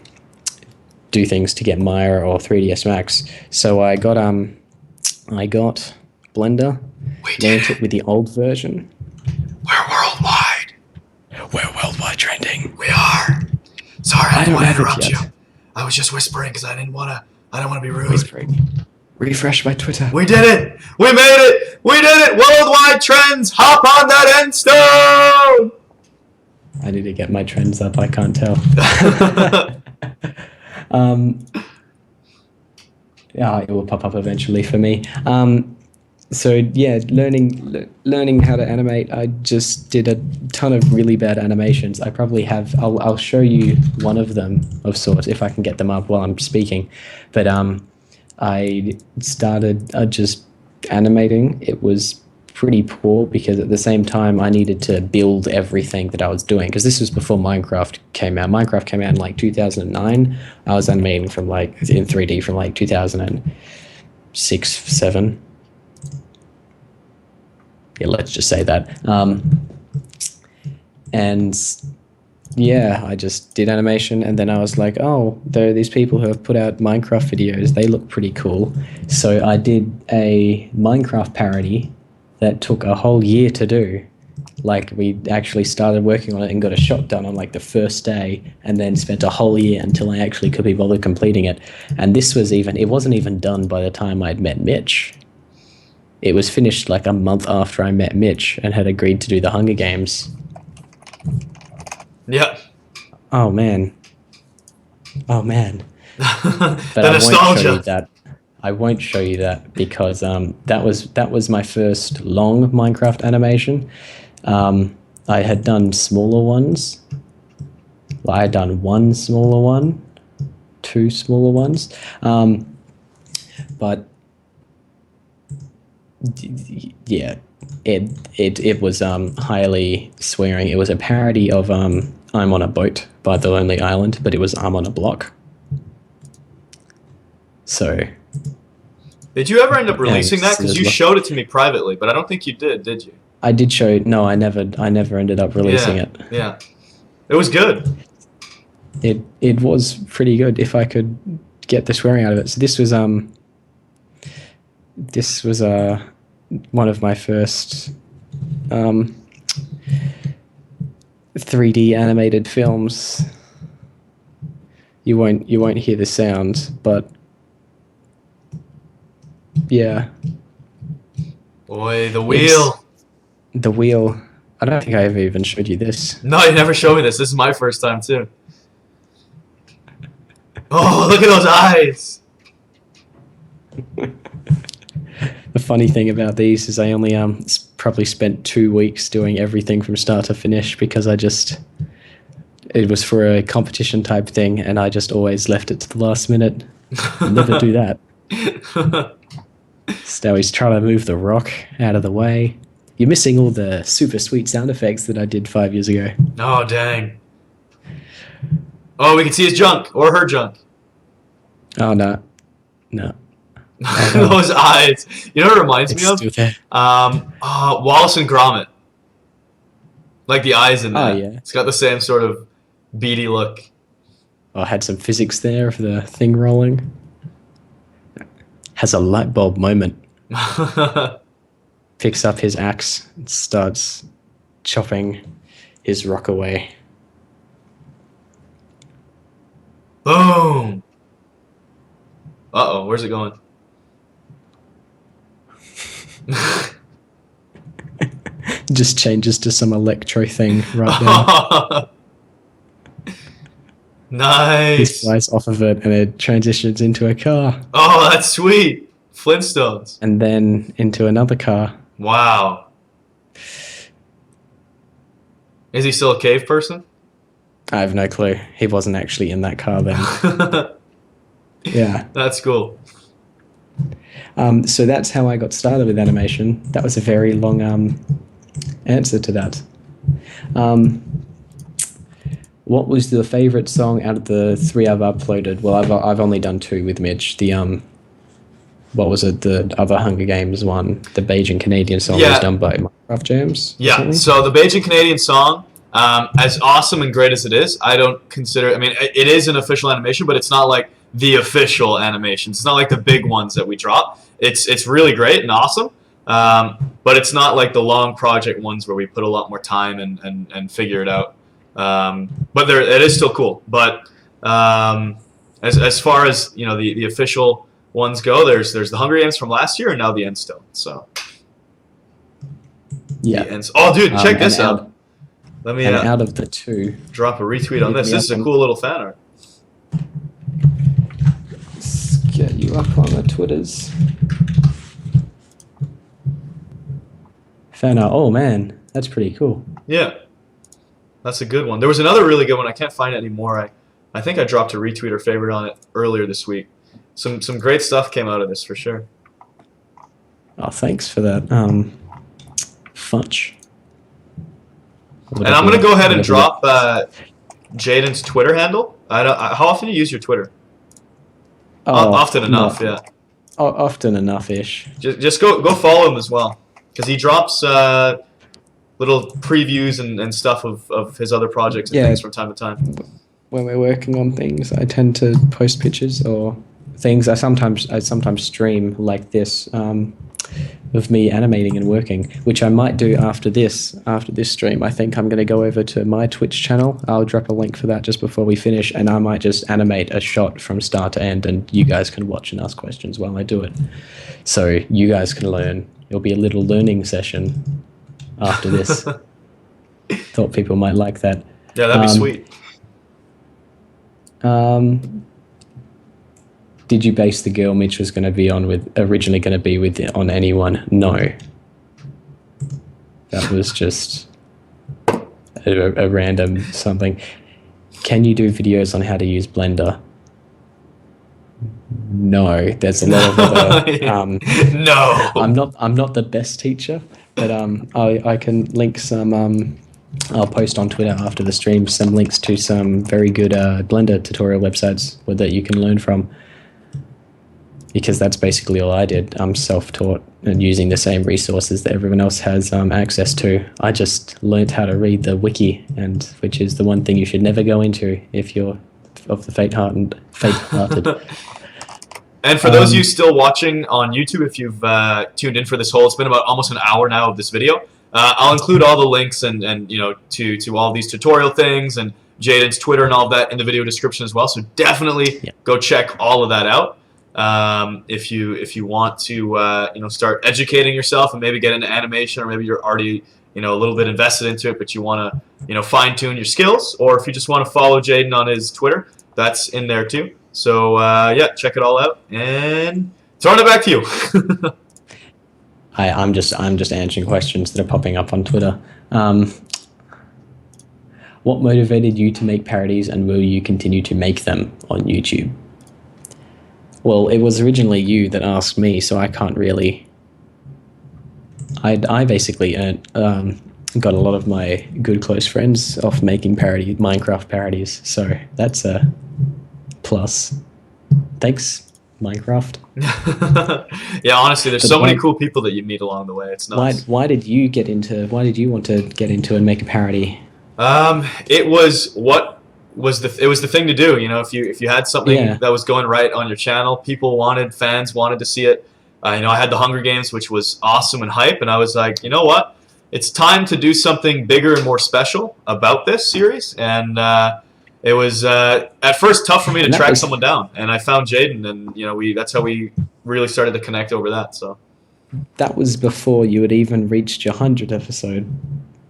do things to get Maya or 3ds Max. So I got Blender, learned it with the old version. We're worldwide. We're worldwide trending. We are. Sorry, I didn't want to interrupt you. yet. I was just whispering because I didn't want to be rude. Whispering. Refresh my Twitter. We did it! We made it! We did it! Worldwide trends! Hop on that Endstone! I need to get my trends up. I can't tell. Yeah, it will pop up eventually for me. So yeah, learning how to animate. I just did a ton of really bad animations. I probably have. I'll show you one of them of sorts if I can get them up while I'm speaking. But I started just animating. It was pretty poor because at the same time I needed to build everything that I was doing, because this was before Minecraft came out. Minecraft came out in like 2009. I was animating from like in 3D from like 2006, 7. Yeah, let's just say that. And yeah, I just did animation, and then I was like, oh, there are these people who have put out Minecraft videos. They look pretty cool. So I did a Minecraft parody that took a whole year to do. Like, we actually started working on it and got a shot done on like the first day, and then spent a whole year until I actually could be bothered completing it. And this was it wasn't even done by the time I'd met Mitch. It was finished like a month after I met Mitch and had agreed to do the Hunger Games. Yep. Oh man. But The I nostalgia. won't show you that. I won't show you that because that was my first long Minecraft animation. I had done smaller ones. Well, I had done one smaller one, two smaller ones, but yeah, it was highly swearing. It was a parody of I'm on a Boat by The Lonely Island, but it was I'm on a Block. So Did you ever end up releasing that? Because you Thanks. showed it to me privately, but I don't think you did you? I did show. No, I never ended up releasing it. Yeah. It was good. It was pretty good if I could get the swearing out of it. So this was one of my first 3D animated films. You won't hear the sound, but yeah. Boy, the wheel. The wheel. I don't think I ever even showed you this. No, you never showed me this. This is my first time too. Oh, look at those eyes. The funny thing about these is I only probably spent 2 weeks doing everything from start to finish because it was for a competition type thing and I just always left it to the last minute. Never do that. So he's trying to move the rock out of the way. You're missing all the super sweet sound effects that I did 5 years ago. Oh, dang. Oh, we can see his junk or her junk. Oh, no. Those eyes. You know what it reminds me of? Still there. Wallace and Gromit. Like the eyes in that. Oh, yeah. It's got the same sort of beady look. I had some physics there for the thing rolling. Has a light bulb moment. Picks up his axe and starts chopping his rock away. Boom. Uh-oh, where's it going? Just changes to some electro thing right there. He Nice. flies off of it and it transitions into a car. Oh, that's sweet. Flintstones. And then into another car. Wow. Is he still a cave person? I have no clue. He wasn't actually in that car then. Yeah. That's cool. So that's how I got started with animation. That was a very long answer to that. What was the favorite song out of the 3 I've uploaded? Well, I've only done 2 with Mitch. The what was it? The other Hunger Games one, the Beijing Canadian song was done by Minecraft Jams. Yeah. So the Beijing Canadian song, as awesome and great as it is, I don't consider. I mean, it is an official animation, but it's not like the official animations. It's not like the big ones that we drop. It's really great and awesome, but it's not like the long project ones where we put a lot more time and figure it out. But it is still cool. But as far as the official ones go, there's the Hunger Games from last year and now the Endstone. So yeah. Oh, dude, check this out. Let me out of the 2, drop a retweet on this. This is a cool little fan art. Let's get you up on the Twitters. Fan art. Oh man, that's pretty cool. Yeah, that's a good one. There was another really good one. I can't find it anymore. I think I dropped a retweet or favorite on it earlier this week. Some great stuff came out of this for sure. Oh, thanks for that. Funch. And I'm gonna go ahead and drop Jaden's Twitter handle. How often do you use your Twitter? Often enough, yeah. Often enough-ish. Just go follow him as well, because he drops little previews and stuff of his other projects and things from time to time. When we're working on things, I tend to post pictures or things. I sometimes stream like this of me animating and working, which I might do after this stream. I think I'm going to go over to my Twitch channel. I'll drop a link for that just before we finish, and I might just animate a shot from start to end, and you guys can watch and ask questions while I do it. So you guys can learn. It'll be a little learning session after this. Thought people might like that. Yeah, that'd be sweet. Did you base the girl Mitch was going to be originally going to be with on anyone? No. That was just a random something. Can you do videos on how to use Blender? No. There's a lot of other. No. I'm not the best teacher, but I can link some. I'll post on Twitter after the stream some links to some very good Blender tutorial websites that you can learn from. because that's basically all I did. I'm self-taught and using the same resources that everyone else has access to. I just learned how to read the wiki, and which is the one thing you should never go into if you're of the faint-hearted. And for those of you still watching on YouTube, if you've tuned in for this whole, it's been about almost an hour now of this video. I'll include all the links and to all these tutorial things and Jaden's Twitter and all of that in the video description as well. So definitely go check all of that out. If you want to start educating yourself and maybe get into animation, or maybe you're already a little bit invested into it, but you want to fine tune your skills, or if you just want to follow Jaden on his Twitter, that's in there too. So yeah, check it all out, and throwing it back to you. I'm just answering questions that are popping up on Twitter. What motivated you to make parodies, and will you continue to make them on YouTube? Well, it was originally you that asked me, so I can't really. I basically got a lot of my good close friends off making Minecraft parodies, so that's a plus. Thanks, Minecraft. Yeah, honestly, there's so many cool people that you meet along the way. It's nuts. Why did you want to get into and make a parody? It was the thing to do. If you had something that was going right on your channel, fans wanted to see it. I had the Hunger Games, which was awesome and hype, and I was like, you know what? It's time to do something bigger and more special about this series. And it was at first tough for me to track someone down, and I found Jaden, and that's how we really started to connect over that. So that was before you had even reached your 100th episode.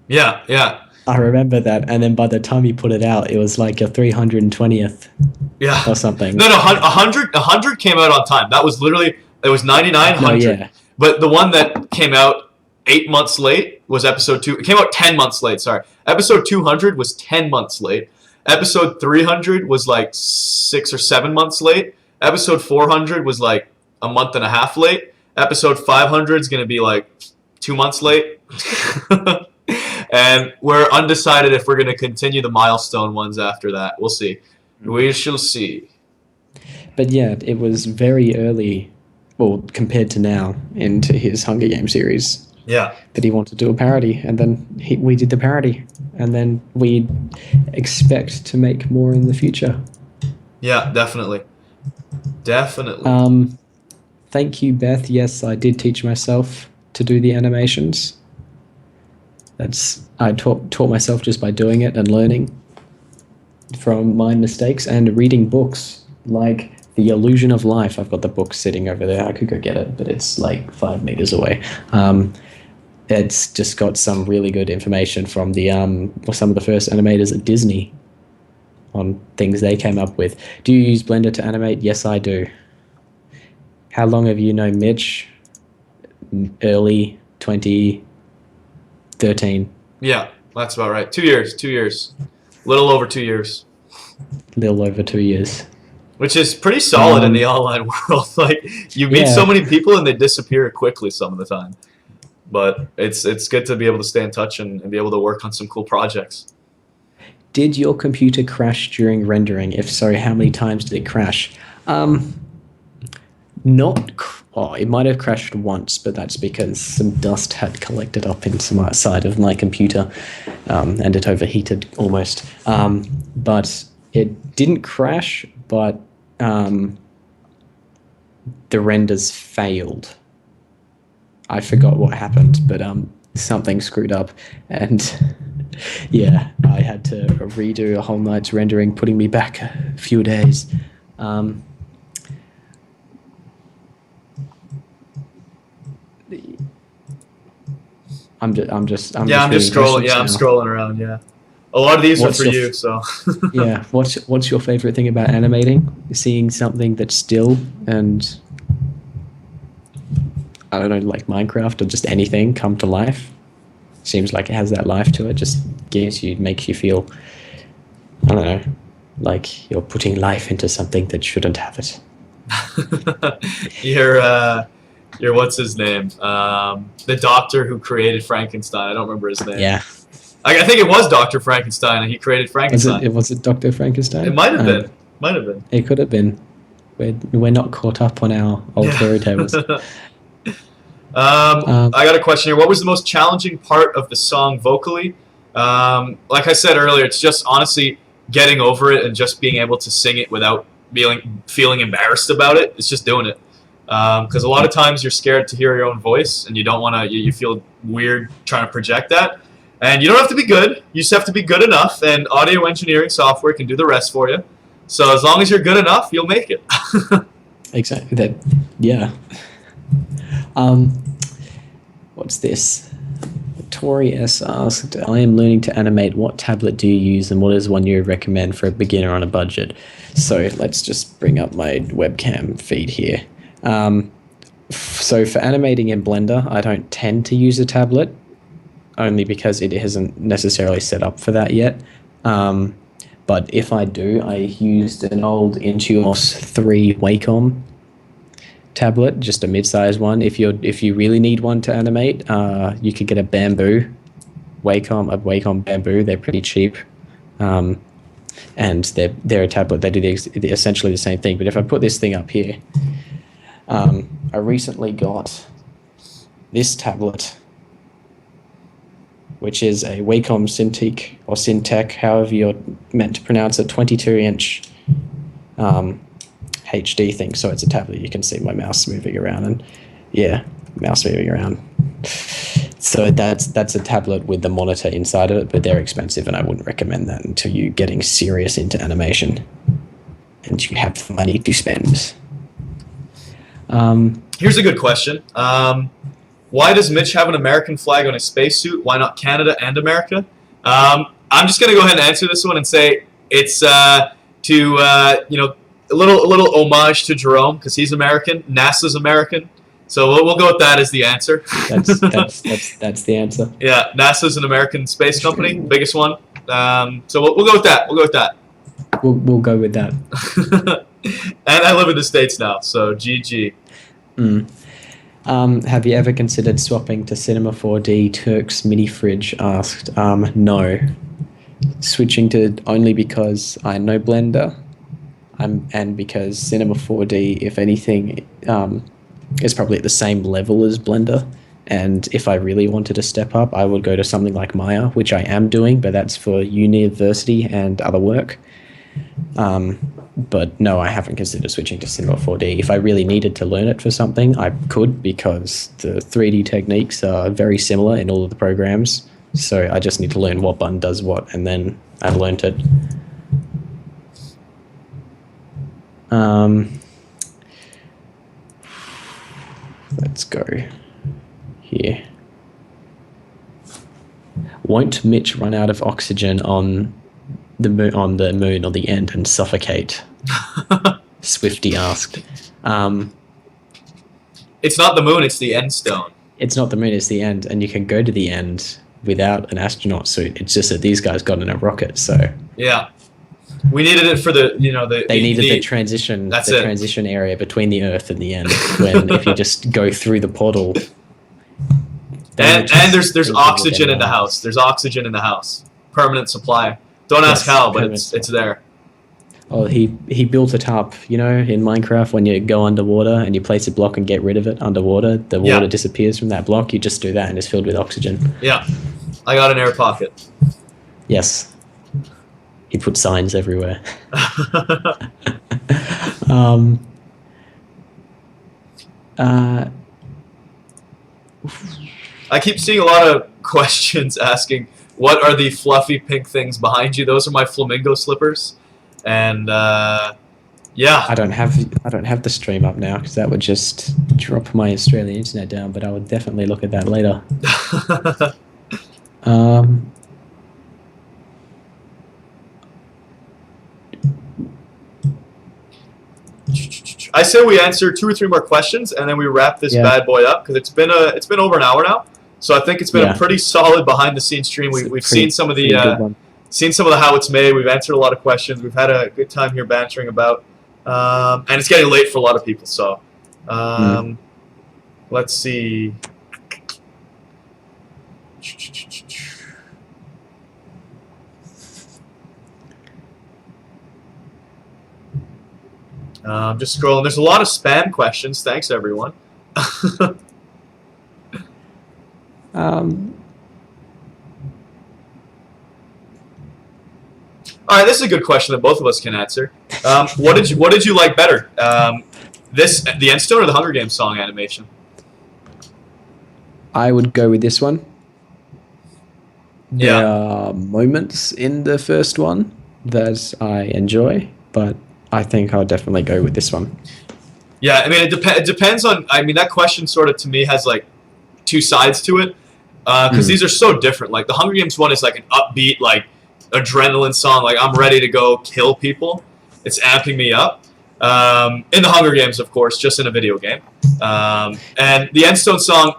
Yeah. I remember that, and then by the time you put it out, it was like your 320th, or something. No, 100 came out on time. That was literally, it was 99, 100. Yeah. But the one that came out 8 months late was episode 2. It came out 10 months late. Sorry, episode 200 was 10 months late. Episode 300 was like 6 or 7 months late. Episode 400 was like a month and a half late. Episode 500 is gonna be like 2 months late. And we're undecided if we're going to continue the milestone ones after that. We'll see. We shall see. But yeah, it was very early, well, compared to now, into his Hunger Games series. Yeah. That he wanted to do a parody, and then we did the parody, and then we expect to make more in the future. Yeah, definitely. Thank you, Beth. Yes, I did teach myself to do the animations. I taught myself just by doing it and learning from my mistakes and reading books like The Illusion of Life. I've got the book sitting over there. I could go get it, but it's like 5 meters away. It's just got some really good information from some of the first animators at Disney on things they came up with. Do you use Blender to animate? Yes, I do. How long have you known Mitch? Early 2013. Yeah, that's about right. 2 years. 2 years. Little over 2 years. Little over 2 years. Which is pretty solid in the online world. Like, you meet so many people and they disappear quickly some of the time. But it's good to be able to stay in touch and be able to work on some cool projects. Did your computer crash during rendering? If so, how many times did it crash? It might have crashed once, but that's because some dust had collected up in some side of my computer, and it overheated almost. But it didn't crash, but the renders failed. I forgot what happened, but something screwed up, and yeah, I had to redo a whole night's rendering, putting me back a few days. I'm just scrolling. Yeah, I'm scrolling around. Yeah, a lot of these are for you. So yeah, what's your favorite thing about animating? Seeing something that's still and I don't know, like Minecraft or just anything come to life. Seems like it has that life to it. Just makes you feel, I don't know, like you're putting life into something that shouldn't have it. You're what's his name? The doctor who created Frankenstein. I don't remember his name. Yeah. I think it was Dr. Frankenstein, and he created Frankenstein. Was it Dr. Frankenstein? It might have been. Might have been. It could have been. We're not caught up on our old theory tables. I got a question here. What was the most challenging part of the song vocally? Like I said earlier, it's just honestly getting over it and just being able to sing it without feeling embarrassed about it. It's just doing it. Because a lot of times you're scared to hear your own voice and you don't want to, you feel weird trying to project that. And you don't have to be good. You just have to be good enough, and audio engineering software can do the rest for you. So as long as you're good enough, you'll make it. Exactly. What's this? Tori S asked, I am learning to animate. What tablet do you use, and what is one you would recommend for a beginner on a budget? So let's just bring up my webcam feed here. So for animating in Blender, I don't tend to use a tablet, only because it isn't necessarily set up for that yet. But if I do, I used an old Intuos 3 Wacom tablet, just a mid-sized one. If you really need one to animate, you could get a Wacom Bamboo. They're pretty cheap, and they're a tablet. They do essentially the same thing. But if I put this thing up here, I recently got this tablet, which is a Wacom Cintiq or Syntec, however you're meant to pronounce it, 22-inch HD thing. So it's a tablet. You can see my mouse moving around, and mouse moving around. So that's a tablet with the monitor inside of it, but they're expensive, and I wouldn't recommend that until you're getting serious into animation and you have the money to spend. Here's a good question. Why does Mitch have an American flag on his spacesuit? Why not Canada and America? I'm just gonna go ahead and answer this one and say it's a little homage to Jerome, because he's American. NASA's American, so we'll go with that as the answer. That's the answer. Yeah, NASA's an American space company, biggest one. So we'll go with that. We'll go with that. We'll go with that. And I live in the States now, so GG. Have you ever considered swapping to Cinema 4D? Turk's Mini Fridge asked. No. Switching to only because I know Blender, and because Cinema 4D, if anything, is probably at the same level as Blender. And if I really wanted to step up, I would go to something like Maya, which I am doing, but that's for university and other work. But no, I haven't considered switching to Cinema 4D. If I really needed to learn it for something, I could, because the 3D techniques are very similar in all of the programs. So I just need to learn what button does what, and then I've learned it. Let's go here. Won't Mitch run out of oxygen on the moon or the end and suffocate? Swifty asked. It's not the moon, it's the Endstone. It's not the moon, it's the end, and you can go to the end without an astronaut suit. It's just that these guys got in a rocket, so yeah, we needed it for the they needed the transition. That's the transition area between the Earth and the end. When if you just go through the portal. And there's oxygen in the house. There's oxygen in the house. Permanent supply. Don't ask how, but it's there. Oh, he built it up. In Minecraft, when you go underwater and you place a block and get rid of it underwater, the water disappears from that block. You just do that and it's filled with oxygen. Yeah, I got an air pocket. Yes. He put signs everywhere. I keep seeing a lot of questions asking, what are the fluffy pink things behind you? Those are my flamingo slippers. And yeah. I don't have the stream up now because that would just drop my Australian internet down, but I would definitely look at that later. I say we answer 2 or 3 more questions and then we wrap this bad boy up, because it's been over an hour now. So I think it's been a pretty solid behind the scenes stream. We've seen some of the how it's made. We've answered a lot of questions. We've had a good time here bantering about, and it's getting late for a lot of people. So let's see. I'm just scrolling. There's a lot of spam questions. Thanks, everyone. All right, this is a good question that both of us can answer. What did you like better? The Endstone or the Hunger Games song animation? I would go with this one. Yeah. There are moments in the first one that I enjoy, but I think I'll definitely go with this one. Yeah, I mean, it depends on. I mean, that question sort of to me has like two sides to it, because these are so different. Like the Hunger Games one is like an upbeat, like adrenaline song. Like I'm ready to go kill people. It's amping me up. In the Hunger Games, of course, just in a video game. And the Endstone song,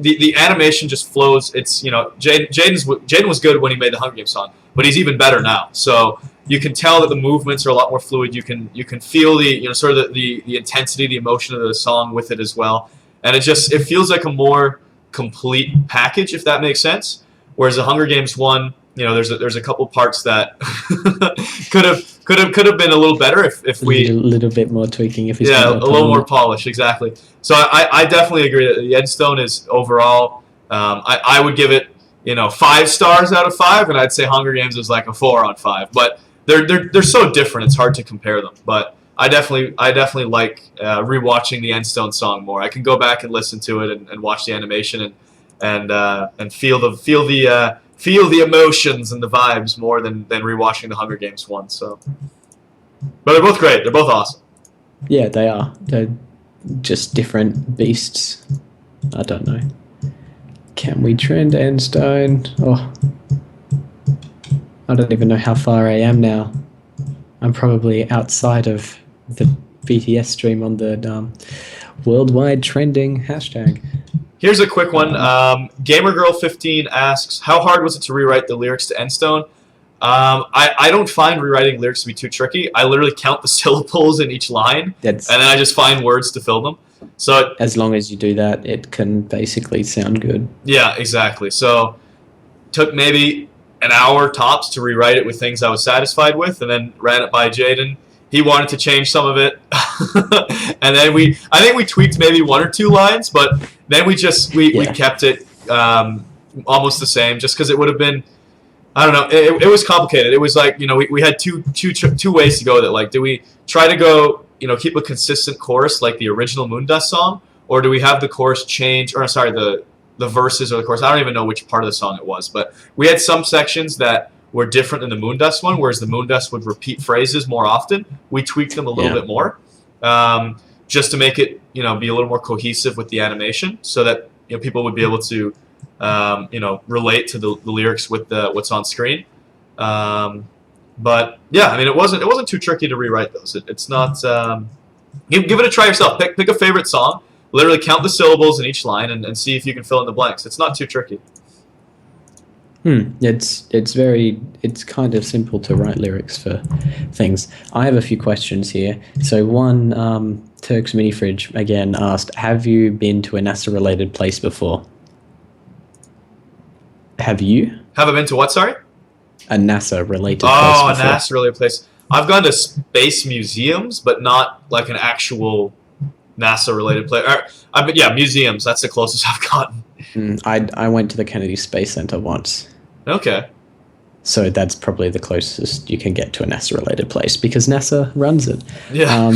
the animation just flows. It's Jaden was good when he made the Hunger Games song, but he's even better now. So you can tell that the movements are a lot more fluid. You can feel the sort of the intensity, the emotion of the song with it as well, and it feels like a more complete package, if that makes sense. Whereas the Hunger Games one, there's a couple parts that could have been a little better if we a little bit more tweaking if a little more polish, exactly. So I definitely agree that the Endstone is overall. I would give it 5 stars out of 5, and I'd say Hunger Games is like a 4 on 5. But they're so different; it's hard to compare them. But I definitely like rewatching the Endstone song more. I can go back and listen to it and watch the animation and feel the emotions and the vibes more than rewatching the Hunger Games one. So, but they're both great. They're both awesome. Yeah, they are. They're just different beasts. I don't know. Can we trend Endstone? Oh, I don't even know how far I am now. I'm probably outside of the BTS stream on the worldwide trending hashtag. Here's a quick one. GamerGirl15 asks, how hard was it to rewrite the lyrics to Endstone? I don't find rewriting lyrics to be too tricky. I literally count the syllables in each line, and then I just find words to fill them. So as long as you do that, it can basically sound good. Yeah, exactly. So took maybe an hour tops to rewrite it with things I was satisfied with, and then ran it by Jaden. He wanted to change some of it, and then I think we tweaked maybe 1 or 2 lines, but then we kept it almost the same, just because it would have been, I don't know, it was complicated. It was like we had two ways to go with it. Like, do we try to go keep a consistent chorus like the original Moondust song, or do we have the chorus change, or sorry, the verses or the chorus? I don't even know which part of the song it was, but we had some sections that were different than the Moondust one, whereas the Moondust would repeat phrases more often. We tweaked them a little bit more, just to make it be a little more cohesive with the animation, so that people would be able to relate to the lyrics with what's on screen. But yeah, I mean, it wasn't too tricky to rewrite those. It's not. Give it a try yourself. Pick a favorite song. Literally count the syllables in each line and see if you can fill in the blanks. It's not too tricky. It's kind of simple to write lyrics for things. I have a few questions here. So one, Turk's Mini Fridge again asked, have you been to a NASA-related place before? Have you? Have I been to what, sorry? A NASA-related place before. Oh, a NASA-related place. I've gone to space museums, but not like an actual NASA-related place. Museums. That's the closest I've gotten. I went to the Kennedy Space Center once. Okay. So that's probably the closest you can get to a NASA-related place, because NASA runs it. Yeah.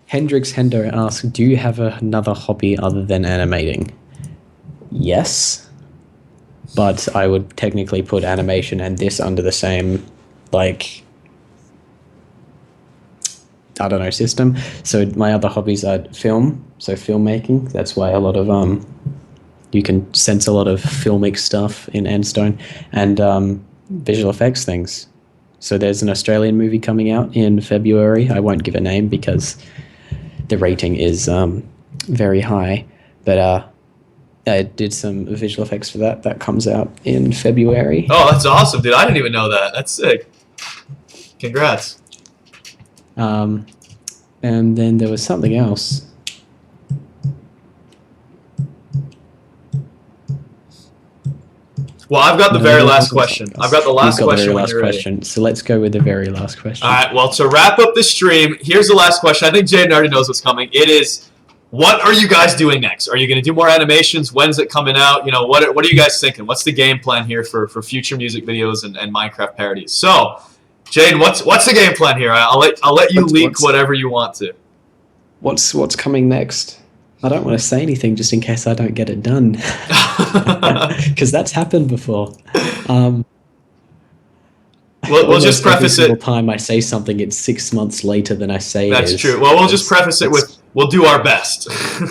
Hendrix Hendo asked, do you have another hobby other than animating? Yes. But I would technically put animation and this under the same, system. So my other hobbies are film, so filmmaking. That's why a lot of you can sense a lot of filmic stuff in Endstone, and visual effects things. So there's an Australian movie coming out in February. I won't give a name because the rating is very high, but I did some visual effects for that. That comes out in February. Oh, that's awesome, dude. I didn't even know that. That's sick. Congrats. And then there was something else. Well, I've got the No, very it last wasn't question. something else. I've got the last You've got the question very when last you're ready. question. So let's go with the very last question. All right. Well, to wrap up the stream, here's the last question. I think Jaden already knows what's coming. It is, what are you guys doing next? Are you going to do more animations? When's it coming out? You know, what are you guys thinking? What's the game plan here for future music videos and Minecraft parodies? So, Jaden, what's the game plan here? I'll let you leak whatever you want to. What's coming next? I don't want to say anything just in case I don't get it done, because that's happened before. We'll just preface every it. time I say something, it's 6 months later than I say That's it is. true. Well, we'll just preface it with, we'll do our best.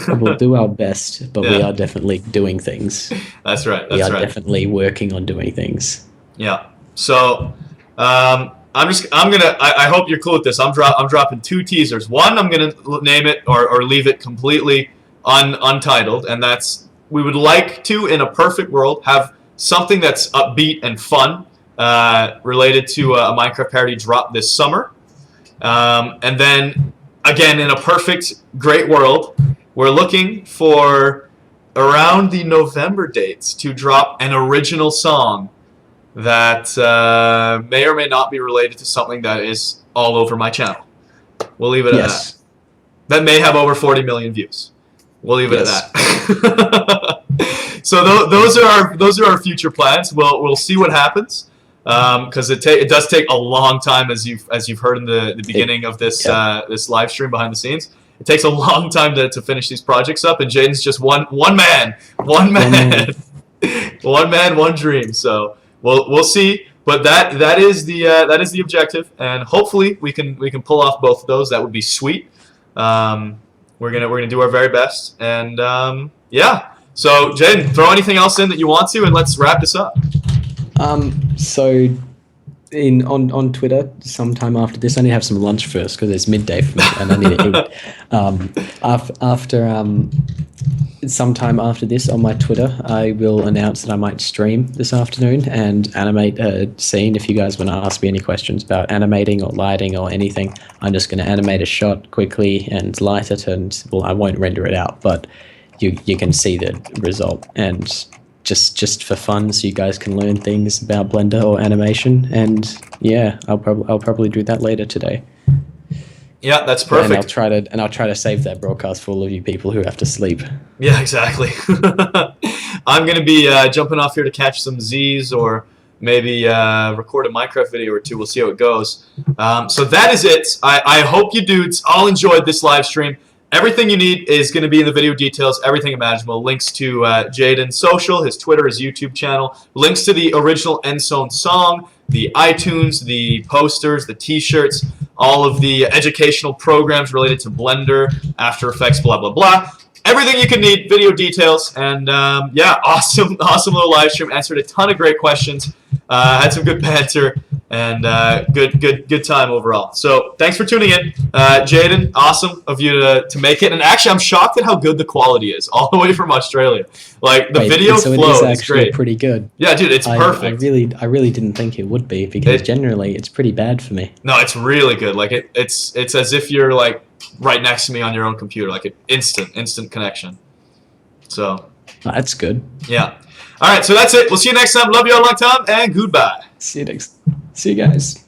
We'll do our best, but we are definitely doing things. That's right. We are definitely working on doing things. Yeah. So, I hope you're cool with this. I'm dropping 2 teasers. One, I'm gonna name it or leave it completely untitled, and that's, we would like to, in a perfect world, have something that's upbeat and fun related to a Minecraft parody drop this summer. And then, again, in a perfect, great world, we're looking for around the November dates to drop an original song that may or may not be related to something that is all over my channel. We'll leave it at that. That may have over 40 million views. We'll leave it at that. So those are our future plans. We'll see what happens, because it does take a long time, as you've heard in the beginning of this this live stream behind the scenes. It takes a long time to finish these projects up, and Jaden's just one man, one dream. So we'll see. But that is the objective, and hopefully we can pull off both of those. That would be sweet. We're gonna do our very best, and yeah. So Jaden, throw anything else in that you want to, and let's wrap this up. So on Twitter, sometime after this, I need to have some lunch first because it's midday for me, and I need to eat. Sometime after this on my Twitter, I will announce that I might stream this afternoon and animate a scene. If you guys want to ask me any questions about animating or lighting or anything, I'm just going to animate a shot quickly and light it, and well, I won't render it out, but you can see the result, and just for fun, so you guys can learn things about Blender or animation. And yeah, I'll probably do that later today. Yeah, that's perfect. And I'll try to save that broadcast for all of you people who have to sleep. Yeah, exactly. I'm gonna be jumping off here to catch some Z's, or maybe record a Minecraft video or two. We'll see how it goes. So that is it. I hope you dudes all enjoyed this live stream. Everything you need is going to be in the video details, everything imaginable. Links to Jaden's social, his Twitter, his YouTube channel. Links to the original Endstone song, the iTunes, the posters, the T-shirts, all of the educational programs related to Blender, After Effects, blah, blah, blah. Everything you can need, video details, and yeah, awesome little live stream. Answered a ton of great questions. Had some good banter, and good time overall. So thanks for tuning in, Jaden. Awesome of you to make it. And actually, I'm shocked at how good the quality is, all the way from Australia. Like the video flow is is actually great. Pretty good. Yeah, dude, it's perfect. I really didn't think it would be, because generally it's pretty bad for me. No, it's really good. Like it's as if you're like right next to me on your own computer, like an instant connection. So That's good. yeah. All right, so that's it. We'll see you next time. Love you all a long time, and goodbye. See you guys.